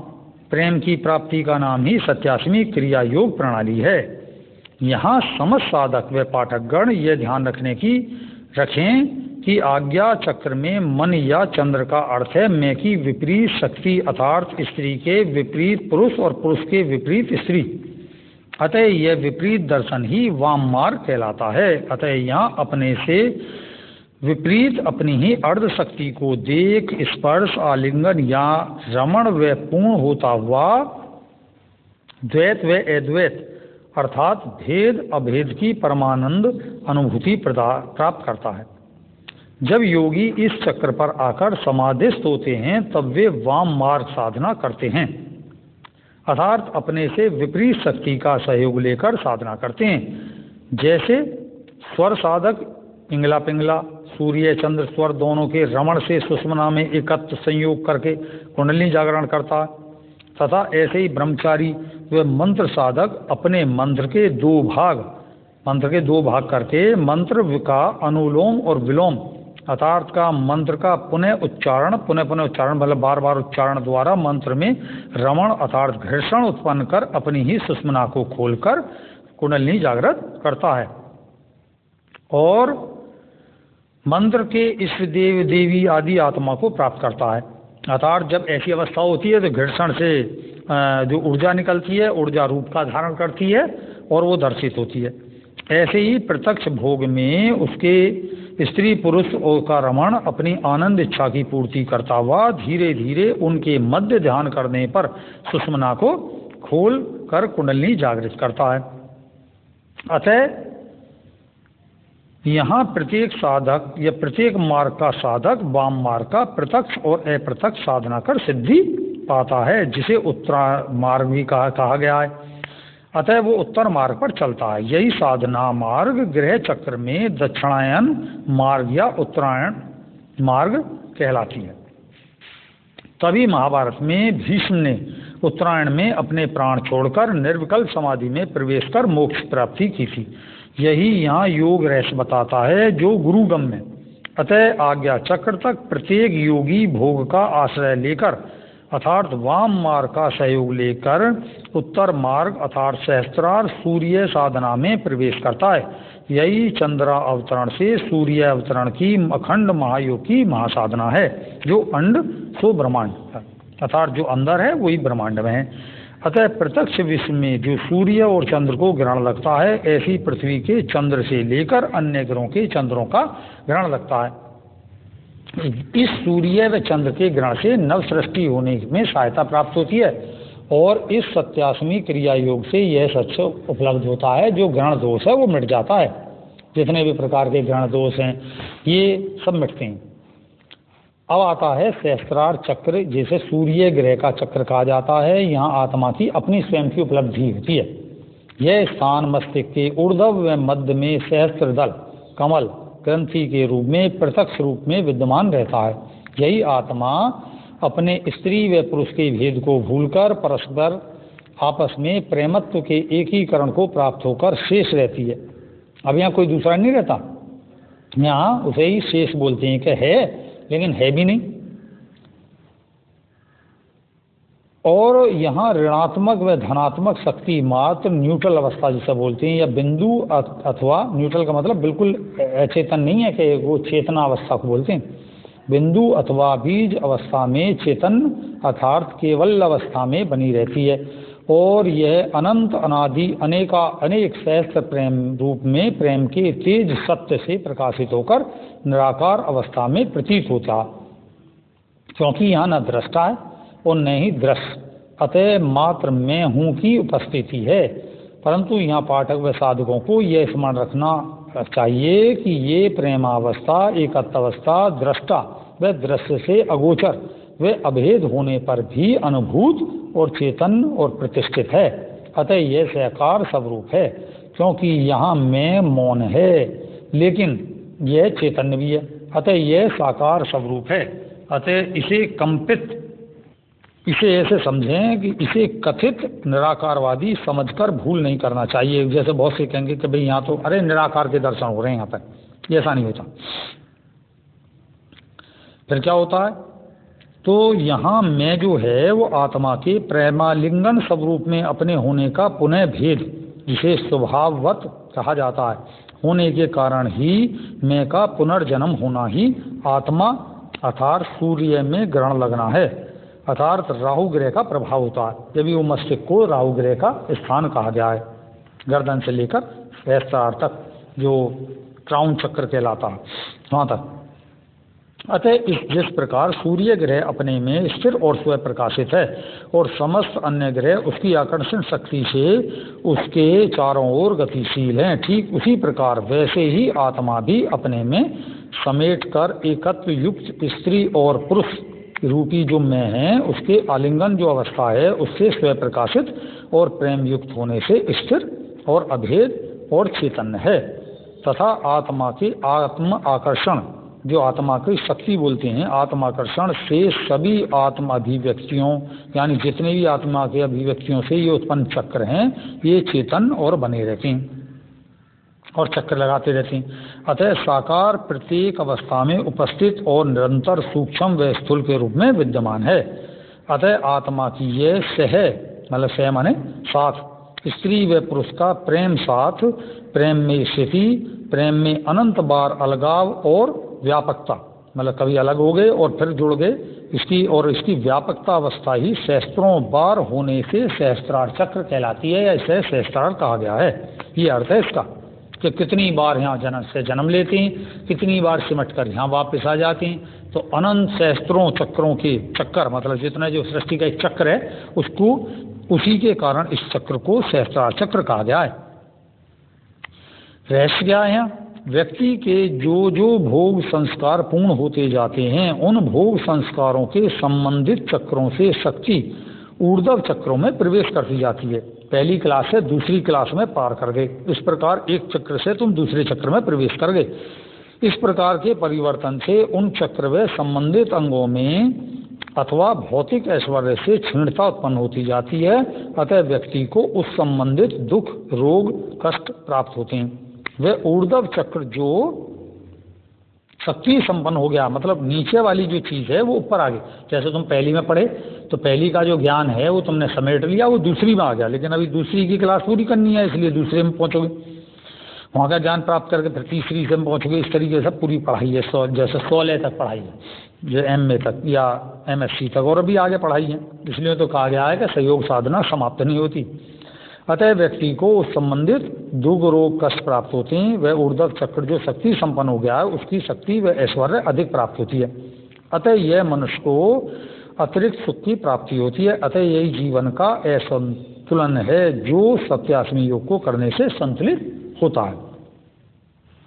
प्रेम की प्राप्ति का नाम ही सत्यास्मी क्रिया योग प्रणाली है। यहाँ समस्त साधक व पाठकगण यह ध्यान रखें कि आज्ञा चक्र में मन या चंद्र का अर्थ है मैं की विपरीत शक्ति अर्थात स्त्री के विपरीत पुरुष और पुरुष के विपरीत स्त्री। अतः यह विपरीत दर्शन ही वाम मार्ग कहलाता है। अतः यहाँ अपने से विपरीत अपनी ही अर्ध शक्ति को देख स्पर्श आलिंगन या रमण व पूर्ण होता हुआ द्वैत व अद्वैत अर्थात भेद अभेद की परमानंद अनुभूति प्राप्त करता है। जब योगी इस चक्र पर आकर समाधिस्थ होते हैं तब वे वाम मार्ग साधना करते हैं, अर्थात अपने से विपरीत शक्ति का सहयोग लेकर साधना करते हैं। जैसे स्वर साधक पिंगला पिंगला सूर्य चंद्र स्वर दोनों के रमण से सुषुम्ना में एकत्व संयोग करके कुंडलिनी जागरण करता है, तथा ऐसे ही ब्रह्मचारी व मंत्र साधक अपने मंत्र के दो भाग करके मंत्र का अनुलोम और विलोम अर्थात का मंत्र का पुनः उच्चारण मतलब बार बार उच्चारण द्वारा मंत्र में रमण अर्थात घर्षण उत्पन्न कर अपनी ही सुषुम्ना को खोलकर कुंडलिनी जागृत करता है। और मंत्र के इष्ट देव देवी आदि आत्मा को प्राप्त करता है। अर्थात जब ऐसी अवस्था होती है तो घर्षण से जो ऊर्जा निकलती है ऊर्जा रूप का धारण करती है और वो दर्शित होती है। ऐसे ही प्रत्यक्ष भोग में उसके स्त्री पुरुष का रमण अपनी आनंद इच्छा की पूर्ति करता हुआ धीरे धीरे उनके मध्य ध्यान करने पर सुषुम्ना को खोल कर कुंडलिनी जागृत करता है। अतः यहाँ प्रत्येक साधक या प्रत्येक मार्ग का साधक वाम मार्ग का प्रत्यक्ष और अप्रत्यक्ष साधना कर सिद्धि पाता है, जिसे उत्तर मार्ग भी कहा गया है। अतः वो उत्तर मार्ग पर चलता है। यही साधना मार्ग ग्रह चक्र में दक्षिणायन मार्ग या उत्तरायण मार्ग कहलाती है। तभी महाभारत में भीष्म ने उत्तरायण में अपने प्राण छोड़कर निर्विकल्प समाधि में प्रवेश कर मोक्ष प्राप्ति की थी। यही यहाँ योग रहस्य बताता है जो गुरुगम में। अतः आज्ञा चक्र तक प्रत्येक योगी भोग का आश्रय लेकर अर्थात वाम मार्ग का सहयोग लेकर उत्तर मार्ग अर्थात सहस्त्रार सूर्य साधना में प्रवेश करता है। यही चंद्रा अवतरण से सूर्य अवतरण की अखंड महायोग की महासाधना है। जो अंड सो ब्रह्मांड अर्थात जो अंदर है वही ब्रह्मांड में है। अतः प्रत्यक्ष विश्व में जो सूर्य और चंद्र को ग्रहण लगता है, ऐसी पृथ्वी के चंद्र से लेकर अन्य ग्रहों के चंद्रों का ग्रहण लगता है। इस सूर्य व चंद्र के ग्रहण से नव सृष्टि होने में सहायता प्राप्त होती है और इस सत्यासमी क्रिया योग से यह सच उपलब्ध होता है जो ग्रहण दोष है वो मिट जाता है। जितने भी प्रकार के ग्रहण दोष हैं ये सब मिटते हैं। अब आता है सहस्त्रार चक्र, जैसे सूर्य ग्रह का चक्र कहा जाता है। यहाँ आत्मा की अपनी स्वयं की उपलब्धि होती है। यह स्थान मस्तिष्क के ऊर्ध्व व मध्य में सहस्त्रदल कमल ग्रंथि के रूप में प्रत्यक्ष रूप में विद्यमान रहता है। यही आत्मा अपने स्त्री व पुरुष के भेद को भूलकर परस्पर आपस में प्रेमत्व के एकीकरण को प्राप्त होकर शेष रहती है। अब यहाँ कोई दूसरा नहीं रहता, यहाँ उसे ही शेष बोलते हैं कि है लेकिन है भी नहीं। और यहाँ ऋणात्मक व धनात्मक शक्ति मात्र न्यूट्रल अवस्था जिसे बोलते हैं या बिंदु अथवा न्यूट्रल का मतलब बिल्कुल अचेतन नहीं है कि वो चेतना अवस्था को बोलते हैं। बिंदु अथवा बीज अवस्था में चेतन अर्थात केवल अवस्था में बनी रहती है और यह अनंत अनादि अनेक सहस्त्र प्रेम रूप में प्रेम के तेज सत्य से प्रकाशित होकर निराकार अवस्था में प्रतीत होता। क्योंकि यहाँ न दृष्टा है और न ही दृश्य, अतः मात्र मैं हूँ की उपस्थिति है। परंतु यहाँ पाठक व साधकों को यह स्मरण रखना चाहिए कि ये प्रेमावस्था एकत्वावस्था दृष्टा व दृश्य से अगोचर वे अभेद होने पर भी अनुभूत और चेतन और प्रतिष्ठित है। अतः यह साकार स्वरूप है। क्योंकि यहाँ मैं मौन है लेकिन यह चैतन्य भी है, अतः यह साकार स्वरूप है। अतः इसे कंपित, इसे ऐसे समझें कि इसे कथित निराकारवादी समझकर भूल नहीं करना चाहिए। जैसे बहुत से कहेंगे कि भाई यहाँ तो अरे निराकार के दर्शन हो रहे हैं, यहाँ पर ऐसा नहीं होता। फिर क्या होता है? तो यहाँ मैं जो है वो आत्मा के प्रेमालिंगन स्वरूप में अपने होने का पुनः भेद जिसे स्वभाववत कहा जाता है होने के कारण ही मैं का पुनर्जन्म होना ही आत्मा अर्थात सूर्य में ग्रहण लगना है, अर्थात राहु ग्रह का प्रभाव होता है। जब वो मस्तिष्क को राहु ग्रह का स्थान कहा गया है, गर्दन से लेकर सहस्त्रार तक जो क्राउन चक्र कहलाता है वहाँ तक। अतः जिस प्रकार सूर्य ग्रह अपने में स्थिर और स्वयं प्रकाशित है और समस्त अन्य ग्रह उसकी आकर्षण शक्ति से उसके चारों ओर गतिशील हैं, ठीक उसी प्रकार वैसे ही आत्मा भी अपने में समेट कर एकत्व युक्त स्त्री और पुरुष रूपी जो मैं है उसके आलिंगन जो अवस्था है उससे स्वयं प्रकाशित और प्रेम युक्त होने से स्थिर और अभेद और चैतन्य है। तथा आत्मा के आत्म आकर्षण जो आत्मा की शक्ति बोलते हैं, आत्माकर्षण से सभी आत्म अभिव्यक्तियों यानी जितने भी आत्मा के अभिव्यक्तियों से ये उत्पन्न चक्र हैं ये चेतन और बने रहते हैं और चक्कर लगाते रहते हैं। अतः साकार प्रत्येक अवस्था में उपस्थित और निरंतर सूक्ष्म व स्थूल के रूप में विद्यमान है। अतः आत्मा की यह सह मतलब सह माने साथ स्त्री व पुरुष का प्रेम साथ, प्रेम में स्थिति, प्रेम में अनंत बार अलगाव और व्यापकता मतलब कभी अलग हो गए और फिर जुड़ गए, इसकी व्यापकता अवस्था ही सहस्त्रों बार होने से सहस्त्रार चक्र कहलाती है या इसे सहस्त्रार कहा गया है। ये अर्थ है इसका कि कितनी बार यहाँ जन्म से जन्म लेते हैं, कितनी बार सिमट कर यहाँ वापस आ जाते हैं। तो अनंत सहस्त्रों चक्रों के चक्कर मतलब जितना जो सृष्टि का एक चक्र है उसको उसी के कारण इस चक्र को सहस्त्रार चक्र कहा गया है। रहस्य क्या है यहाँ? व्यक्ति के जो जो भोग संस्कार पूर्ण होते जाते हैं, उन भोग संस्कारों के संबंधित चक्रों से शक्ति ऊर्ध्व चक्रों में प्रवेश करती जाती है। पहली क्लास से दूसरी क्लास में पार कर गए, इस प्रकार एक चक्र से तुम दूसरे चक्र में प्रवेश कर गए। इस प्रकार के परिवर्तन से उन चक्र व संबंधित अंगों में अथवा भौतिक ऐश्वर्य से क्षीणता उत्पन्न होती जाती है। अतः व्यक्ति को उस संबंधित दुख, रोग, कष्ट प्राप्त होते हैं। वह ऊर्ध्व चक्र जो शक्ति संपन्न हो गया, मतलब नीचे वाली जो चीज़ है वो ऊपर आ गई। जैसे तुम पहली में पढ़े तो पहली का जो ज्ञान है वो तुमने समेट लिया, वो दूसरी में आ गया, लेकिन अभी दूसरी की क्लास पूरी करनी है, इसलिए दूसरे में पहुँचोगे, वहाँ का ज्ञान प्राप्त करके फिर तीसरी से पहुँचोगे। इस तरीके से पूरी पढ़ाई है, जैसे 16 तक पढ़ाई है, जो MA तक या MSc तक, और अभी आगे पढ़ाई है। इसलिए तो कहा गया है कि सहयोग साधना समाप्त नहीं होती। अतः व्यक्ति को उस संबंधित दुख, रोग, कष्ट प्राप्त होते हैं। वह ऊर्ध्व चक्र जो शक्ति संपन्न हो गया है, उसकी शक्ति व ऐश्वर्य अधिक प्राप्त होती है। अतः यह मनुष्य को अतिरिक्त सुख की प्राप्ति होती है। अतः यही जीवन का असंतुलन है जो सत्यास्मी योग को करने से संतुलित होता है।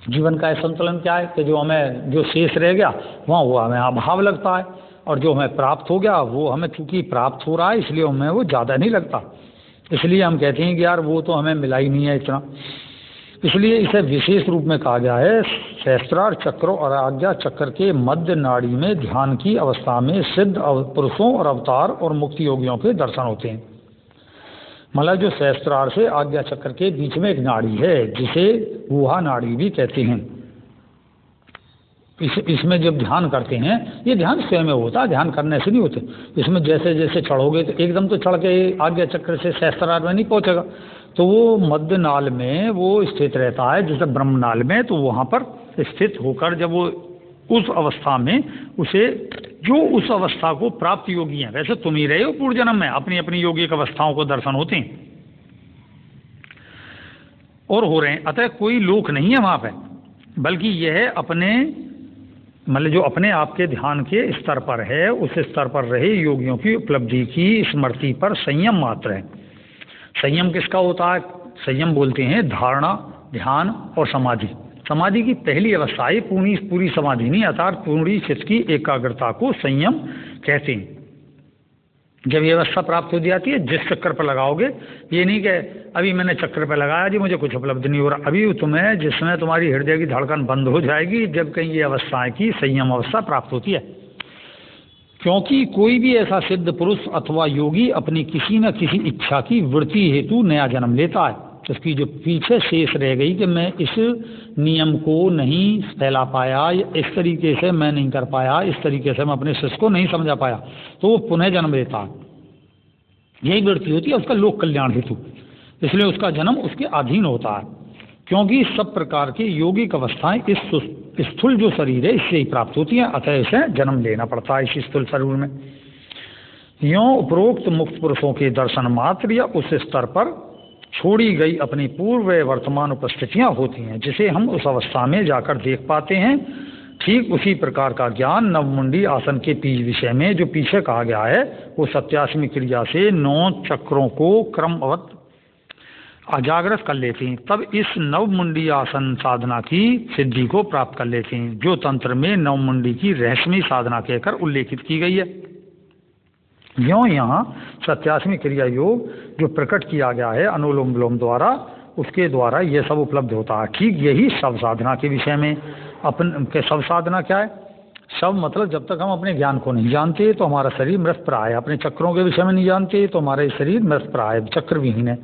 जीवन का असंतुलन क्या है कि जो हमें जो शेष रह गया वहाँ वो हमें अभाव लगता है, और जो हमें प्राप्त हो गया वो हमें चूँकि प्राप्त हो रहा है इसलिए हमें वो ज़्यादा नहीं लगता। इसलिए हम कहते हैं कि यार वो तो हमें मिला ही नहीं है इतना। इसलिए इसे विशेष रूप में कहा गया है सहस्त्रार चक्रों और आज्ञा चक्र के मध्य नाड़ी में ध्यान की अवस्था में सिद्ध पुरुषों और अवतार और मुक्ति योगियों के दर्शन होते हैं। मतलब जो सहस्त्रार से आज्ञा चक्र के बीच में एक नाड़ी है जिसे गुहा नाड़ी भी कहते हैं। इसमें जब ध्यान करते हैं, ये ध्यान स्वयं में होता है, ध्यान करने से नहीं होते। इसमें जैसे जैसे चढ़ोगे तो एकदम तो चढ़ के आज्ञा चक्र से सहस्त्रार में नहीं पहुंचेगा, तो वो मध्य नाल में वो स्थित रहता है, जैसे ब्रह्म नाल में। तो वहाँ पर स्थित होकर जब वो उस अवस्था में उसे जो उस अवस्था को प्राप्त योगी हैं, वैसे तुम ही रहे हो पूर्व जन्म में, अपनी अपनी योगिक अवस्थाओं को दर्शन होते हैं और हो रहे हैं। अतः कोई लोक नहीं है वहाँ पे, बल्कि यह अपने मतलब जो अपने आप के ध्यान के स्तर पर है, उस स्तर पर रहे योगियों की उपलब्धि की स्मृति पर संयम मात्र है। संयम किसका होता है? संयम बोलते हैं धारणा, ध्यान और समाधि। समाधि की पहली अवस्था है, पूरी समाधि नहीं, अर्थात पूरी चित्त की एकाग्रता को संयम कहते हैं। जब ये अवस्था प्राप्त हो जाती है, जिस चक्कर पर लगाओगे, ये नहीं कि अभी मैंने चक्कर पर लगाया जी मुझे कुछ उपलब्ध नहीं हो रहा, अभी तुम्हें जिसमें तुम्हारी हृदय की धड़कन बंद हो जाएगी जब कहीं ये अवस्थाएं की संयम अवस्था प्राप्त होती है। क्योंकि कोई भी ऐसा सिद्ध पुरुष अथवा योगी अपनी किसी न किसी इच्छा की वृत्ति हेतु नया जन्म लेता है। उसकी जो पीछे शेष रह गई कि मैं इस नियम को नहीं फैला पाया, इस तरीके से मैं नहीं कर पाया, इस तरीके से मैं अपने शिष्य को नहीं समझा पाया, तो वो पुनः जन्म लेता है। यही वृत्ति होती है उसका लोक कल्याण हेतु, इसलिए उसका जन्म उसके अधीन होता है। क्योंकि सब प्रकार की योगिक अवस्थाएं इस स्थूल जो शरीर है इससे ही प्राप्त होती हैं, अतः इसे जन्म लेना पड़ता है इस स्थूल शरीर में। यों उपरोक्त मुक्त पुरुषों के दर्शन मात्र या उस स्तर पर छोड़ी गई अपनी पूर्व वर्तमान उपस्थितियां होती हैं, जिसे हम उस अवस्था में जाकर देख पाते हैं। ठीक उसी प्रकार का ज्ञान नवमुंडी आसन के विषय में जो पीछे कहा गया है, वो सत्यास्मी क्रिया से 9 चक्रों को क्रमवत अजागृत कर लेते हैं, तब इस नवमुंडी आसन साधना की सिद्धि को प्राप्त कर लेते हैं, जो तंत्र में नवमुंडी की रहस्यमयी साधना कहकर उल्लेखित की गई है। यों यहाँ सत्यास्मी क्रिया योग जो प्रकट किया गया है अनुलोम विलोम द्वारा, उसके द्वारा ये सब उपलब्ध होता है। ठीक यही शव साधना के विषय में के शव साधना क्या है? शव मतलब जब तक हम अपने ज्ञान को नहीं जानते तो हमारा शरीर मृत प्राय है, अपने चक्रों के विषय में नहीं जानते तो हमारा शरीर मृत प्राय चक्र विहीन है।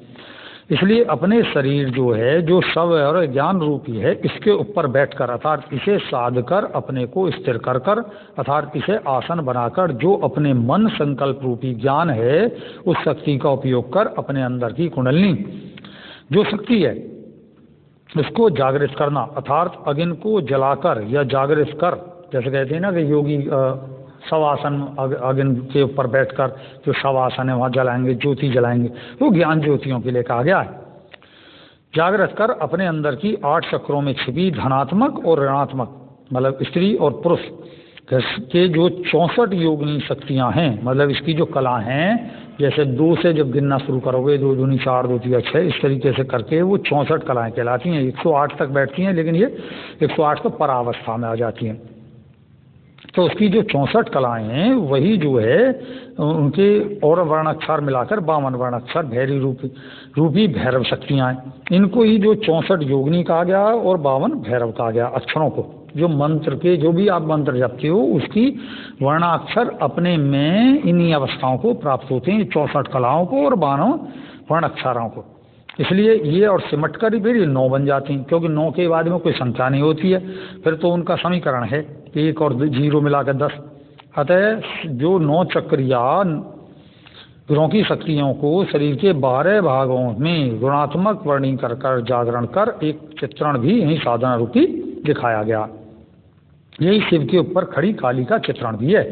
इसलिए अपने शरीर जो है, जो शव और ज्ञान रूपी है, इसके ऊपर बैठकर अर्थात इसे साध कर अपने को स्थिर कर कर अर्थात इसे आसन बनाकर जो अपने मन संकल्प रूपी ज्ञान है उस शक्ति का उपयोग कर अपने अंदर की कुंडलिनी जो शक्ति है इसको जागृत करना, अर्थात अग्नि को जलाकर या जागृत कर, जैसे कहते हैं ना कि योगी शवासन अग्नि के ऊपर बैठकर जो शवासन है वहाँ जलाएंगे, ज्योति जलाएंगे, वो ज्ञान ज्योतियों के लिए कहा गया है। जागृत कर अपने अंदर की 8 चक्रों में छिपी धनात्मक और ऋणात्मक मतलब स्त्री और पुरुष के जो 64 योगिनी शक्तियाँ हैं, मतलब इसकी जो कला हैं जैसे 2 से जब गिनना शुरू करोगे, 2 दूनी 4, 2 तिया 6, इस तरीके से करके वो 64 कलाएँ कहलाती हैं। 108 तक बैठती हैं, लेकिन ये 108 तो परावस्था में आ जाती हैं। तो उसकी जो 64 कलाएँ हैं वही जो है उनके और वर्णाक्षर मिलाकर 52 वर्णाक्षर भैरी रूपी भैरव शक्तियाँ हैं। इनको ही जो 64 योगिनी कहा गया और 52 भैरव कहा गया। अक्षरों को, जो मंत्र के जो भी आप मंत्र जपते हो उसकी वर्णाक्षर अपने में इन्हीं अवस्थाओं को प्राप्त होते हैं, 64 कलाओं को और 52 वर्णाक्षरों को। इसलिए ये और सिमट कर ही फिर ये 9 बन जाती हैं, क्योंकि 9 के बाद में कोई संख्या नहीं होती है, फिर तो उनका समीकरण है 1 और 0 मिलाकर 10। अतः जो 9 चक्रिया ग्रहों की शक्तियों को शरीर के 12 भागों में गुणात्मक वर्णन कर जागरण कर एक चित्रण भी यही साधना रूपी दिखाया गया। यही शिव के ऊपर खड़ी काली का चित्रण भी है,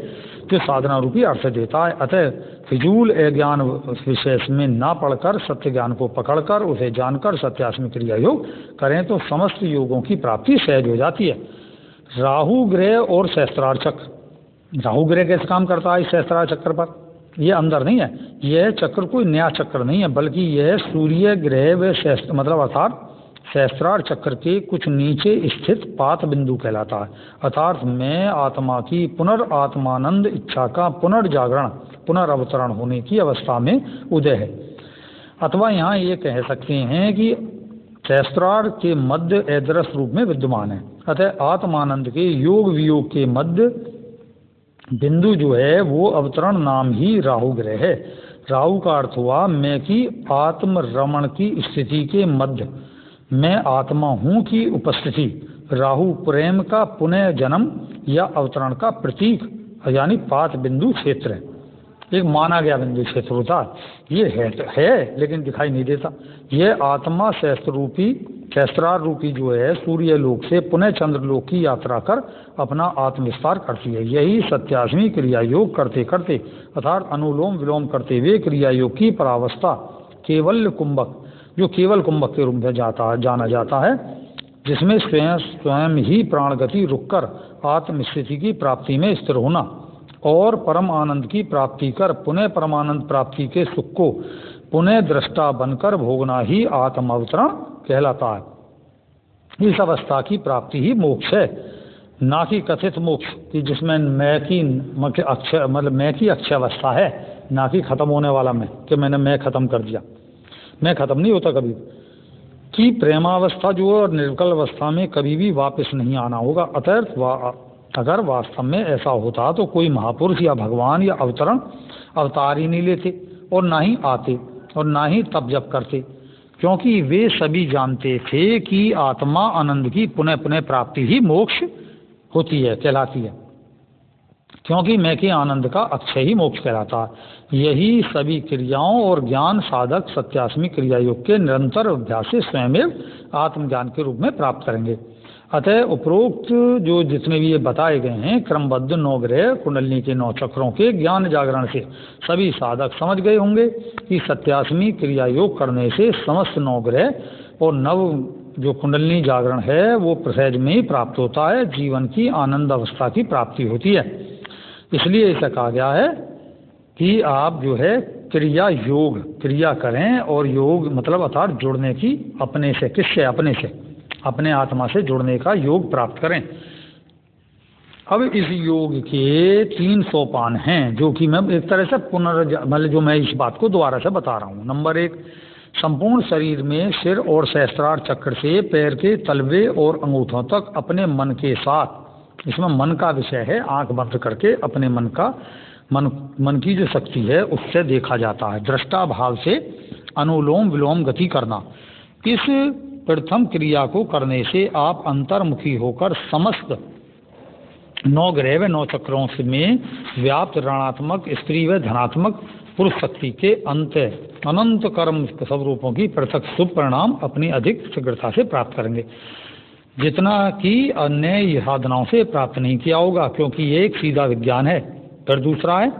जो साधना रूपी अर्थ देता है। अतः फिजूल अज्ञान विशेष में ना पढ़कर सत्य ज्ञान को पकड़कर उसे जानकर सत्यास्मी क्रिया योग करें तो समस्त योगों की प्राप्ति सहज हो जाती है। राहु ग्रह और सहस्त्रार चक्र, राहु ग्रह कैसे काम करता है इस सहस्त्रार चक्र पर? ये अंदर नहीं है, यह चक्र कोई नया चक्र नहीं है, बल्कि यह सूर्य ग्रह व मतलब अर्थात सहस्त्रार चक्र के कुछ नीचे स्थित पात बिंदु कहलाता है। अर्थात मैं आत्मा की पुनर्आत्मानंद इच्छा का पुनर्जागरण पुनर्अवतरण होने की अवस्था में उदय है। अथवा यहाँ ये कह सकते हैं कि सहस्त्रार के मध्य एदरस रूप में विद्यमान है। अतः आत्मानंद के योग वियोग के मध्य बिंदु जो है वो अवतरण नाम ही राहु ग्रह है। राहु का अर्थ हुआ मैं की आत्मरमण की स्थिति के मध्य, मैं आत्मा हूँ की उपस्थिति। राहु प्रेम का पुनः जन्म या अवतरण का प्रतीक यानी पात बिंदु क्षेत्र है, एक माना गया बिंदु क्षेत्र होता है। ये है लेकिन दिखाई नहीं देता। यह आत्मा सहस्त्रार रूपी जो है सूर्य लोक से पुनः चंद्रलोक की यात्रा कर अपना आत्मविस्तार करती है। यही सत्यास्मी क्रिया योग करते करते अर्थात अनुलोम विलोम करते हुए क्रिया योग की परावस्था केवल कुंभक, जो केवल कुंभक के रूप में जाना जाता है, जिसमें स्वयं ही प्राण गति रुककर आत्मस्थिति की प्राप्ति में स्थिर होना और परम आनंद की प्राप्ति कर पुनः परमानंद प्राप्ति के सुख को पुनः दृष्टा बनकर भोगना ही आत्म अवतरण कहलाता है। इस अवस्था की प्राप्ति ही मोक्ष है, ना कि कथित मोक्ष कि जिसमें मैं की अक्षय अवस्था है, ना कि खत्म होने वाला मैं कि मैंने मैं खत्म कर दिया। मैं खत्म नहीं होता कभी कि प्रेमावस्था जो और निर्विकल अवस्था में कभी भी वापस नहीं आना होगा। अगर वास्तव में ऐसा होता तो कोई महापुरुष या भगवान या अवतार ही नहीं लेते और ना ही आते और ना ही तप जप करते, क्योंकि वे सभी जानते थे कि आत्मा आनंद की पुनः पुनः प्राप्ति ही मोक्ष होती है कहलाती है, क्योंकि मैं के आनंद का अक्षय ही मोक्ष कहलाता है। यही सभी क्रियाओं और ज्ञान साधक सत्यास्मी क्रिया योग के निरंतर अभ्यास से स्वयं आत्मज्ञान के रूप में प्राप्त करेंगे। अतः उपरोक्त जो जितने भी ये बताए गए हैं क्रमबद्ध 9 ग्रह कुंडलिनी के 9 चक्रों के ज्ञान जागरण से सभी साधक समझ गए होंगे कि सत्यास्मी क्रिया योग करने से समस्त 9 ग्रह और नव जो कुंडलिनी जागरण है वो सहज में ही प्राप्त होता है, जीवन की आनंद अवस्था की प्राप्ति होती है। इसलिए ऐसा कहा गया है कि आप जो है क्रिया योग क्रिया करें, और योग मतलब अर्थात जुड़ने की अपने से, किससे? अपने से, अपने आत्मा से जुड़ने का योग प्राप्त करें। अब इस योग के 3 सोपान हैं, जो कि मैं एक तरह से मतलब जो मैं इस बात को दोबारा से बता रहा हूँ। नंबर 1, संपूर्ण शरीर में सिर और सहस्त्रार चक्र से पैर के तलवे और अंगूठों तक अपने मन के साथ, इसमें मन का विषय है, आंख बंद करके अपने मन की जो शक्ति है उससे देखा जाता है। दृष्टा भाव से अनुलोम विलोम गति करना। इस प्रथम क्रिया को करने से आप अंतर्मुखी होकर समस्त 9 ग्रह व 9 चक्रों में व्याप्त ऋणात्मक स्त्री व धनात्मक पुरुष शक्ति के अनंत कर्म स्वरूपों की पृथक शुभ परिणाम अपनी अधिक शीघ्रता से प्राप्त करेंगे, जितना कि अन्य साधनाओं से प्राप्त नहीं किया होगा, क्योंकि ये एक सीधा विज्ञान है। फिर दूसरा है,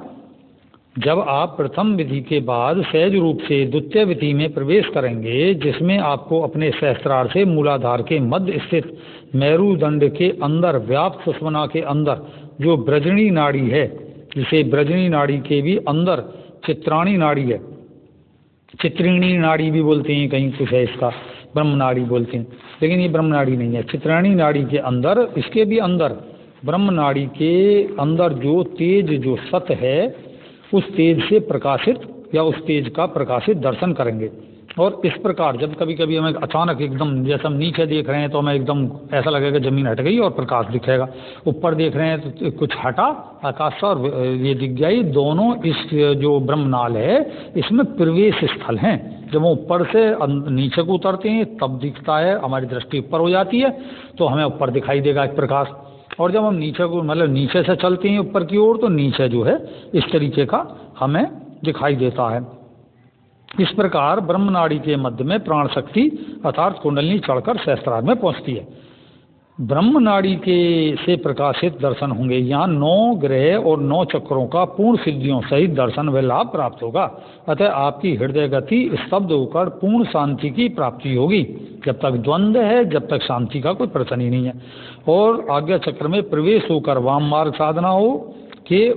जब आप प्रथम विधि के बाद सहज रूप से द्वितीय विधि में प्रवेश करेंगे, जिसमें आपको अपने सहस्त्रार से मूलाधार के मध्य स्थित मेरुदंड के अंदर व्याप्त सुषुम्ना के अंदर जो ब्रजनी नाड़ी है, जिसे ब्रजनी नाड़ी के भी अंदर चित्राणी नाड़ी है, चित्रिणी नाड़ी भी बोलते हैं, कहीं कुछ है इसका, ब्रह्म नाड़ी बोलते हैं, लेकिन ये ब्रह्म नाड़ी नहीं है। चित्राणी नाड़ी के अंदर, इसके भी अंदर, ब्रह्म नाड़ी के अंदर जो तेज, जो सत है, उस तेज से प्रकाशित या उस तेज का प्रकाशित दर्शन करेंगे। और इस प्रकार जब कभी कभी हमें अचानक एकदम, जैसे हम नीचे देख रहे हैं तो हमें एकदम ऐसा लगेगा जमीन हट गई और प्रकाश दिखेगा, ऊपर देख रहे हैं तो कुछ हटा आकाश से और ये दिख गया। ये दोनों इस जो ब्रह्मनाल है इसमें प्रवेश स्थल हैं। जब हम ऊपर से नीचे को उतरते हैं तब दिखता है, हमारी दृष्टि ऊपर हो जाती है तो हमें ऊपर दिखाई देगा एक प्रकाश, और जब हम नीचे को, मतलब नीचे से चलते हैं ऊपर की ओर, तो नीचे जो है इस तरीके का हमें दिखाई देता है। इस प्रकार ब्रह्मनाड़ी के मध्य में प्राण शक्ति अर्थात कुंडलिनी चढ़कर सहस्त्रार में पहुंचती है। ब्रह्मनाड़ी के से प्रकाशित दर्शन होंगे। यहाँ 9 ग्रह और 9 चक्रों का पूर्ण सिद्धियों सहित दर्शन व लाभ प्राप्त होगा। अतः आपकी हृदय गति स्तब्ध होकर पूर्ण शांति की प्राप्ति होगी। जब तक द्वंद्व है, जब तक शांति का कोई प्रश्न ही नहीं है। और आज्ञा चक्र में प्रवेश होकर वाम मार्ग साधना हो के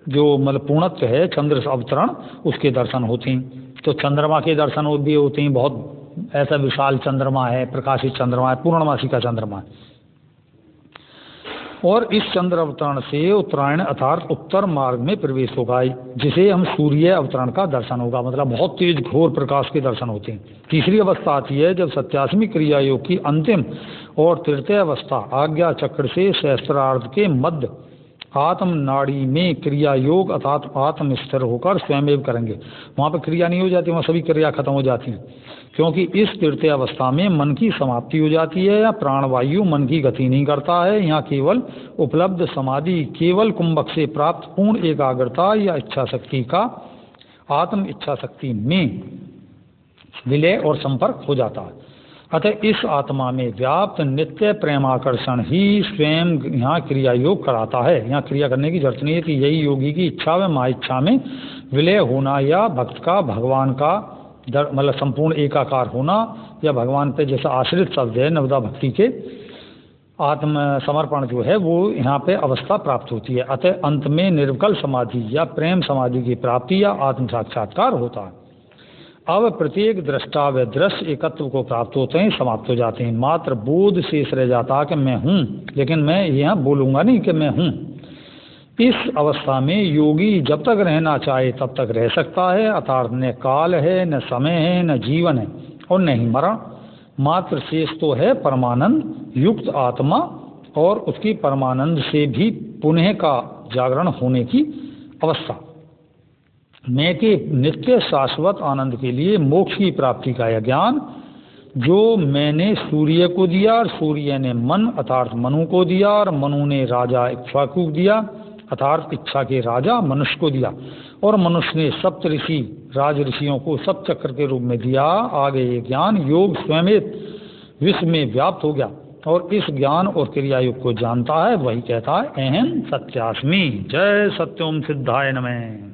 जो मतलब पूर्णत्व है, चंद्र अवतरण, उसके दर्शन होते हैं। तो चंद्रमा के दर्शन भी होते हैं, बहुत ऐसा विशाल चंद्रमा है, प्रकाशित चंद्रमा है, पूर्णमासी का चंद्रमा है। और इस चंद्र अवतरण से उत्तरायण अर्थात उत्तर मार्ग में प्रवेश होगा, जिसे हम सूर्य अवतरण का दर्शन होगा, मतलब बहुत तेज घोर प्रकाश के दर्शन होते हैं। तीसरी अवस्था आती है जब 87वीं क्रिया योग की अंतिम और तृतीय अवस्था आज्ञा चक्र से सहस्त्रार्ध के मध्य आत्म नाड़ी में क्रिया योग अर्थात आत्म स्थिर होकर स्वयं करेंगे। वहाँ पर क्रिया नहीं हो जाती, वहाँ सभी क्रिया खत्म हो जाती हैं, क्योंकि इस तृतीय अवस्था में मन की समाप्ति हो जाती है या प्राणवायु मन की गति नहीं करता है। यहाँ केवल उपलब्ध समाधि, केवल कुंभक से प्राप्त पूर्ण एकाग्रता या इच्छा शक्ति का आत्म इच्छा शक्ति में विलय और संपर्क हो जाता है। अतः इस आत्मा में व्याप्त नित्य प्रेमाकर्षण ही स्वयं यहाँ क्रिया योग कराता है। यहाँ क्रिया करने की जरूरत नहीं है कि यही योगी की इच्छा व माँ इच्छा में विलय होना या भक्त का भगवान का मतलब संपूर्ण एकाकार होना या भगवान पे जैसा आश्रित शब्द है नवदा भक्ति के आत्म समर्पण जो है वो यहाँ पे अवस्था प्राप्त होती है। अतः अंत में निर्विकल्प समाधि या प्रेम समाधि की प्राप्ति या आत्म साक्षात्कार होता है। अब प्रत्येक दृष्टा व दृश्य एकत्व को प्राप्त होते हैं, समाप्त हो जाते हैं। मात्र बोध शेष रह जाता कि मैं हूँ, लेकिन मैं यहाँ बोलूँगा नहीं कि मैं हूँ। इस अवस्था में योगी जब तक रहना चाहे तब तक रह सकता है, अर्थात न काल है, न समय है, न जीवन है और न ही मरण। मात्र शेष तो है परमानंद युक्त आत्मा और उसकी परमानंद से भी पुनः का जागरण होने की अवस्था। मैं के नित्य शाश्वत आनंद के लिए मोक्ष की प्राप्ति का यह ज्ञान जो मैंने सूर्य को दिया और सूर्य ने मन अर्थात मनु को दिया और मनु ने राजा इक्ष्वाकु को दिया अर्थात इच्छा के राजा मनुष्य को दिया और मनुष्य ने सप्त ऋषि राज ऋषियों को सप्त चक्र के रूप में दिया। आगे ये ज्ञान योग स्वयं विश्व में व्याप्त हो गया और इस ज्ञान और क्रिया योग को जानता है, वही कहता है अहम सत्यास्मि। जय सत्योम सिद्धाय नमः।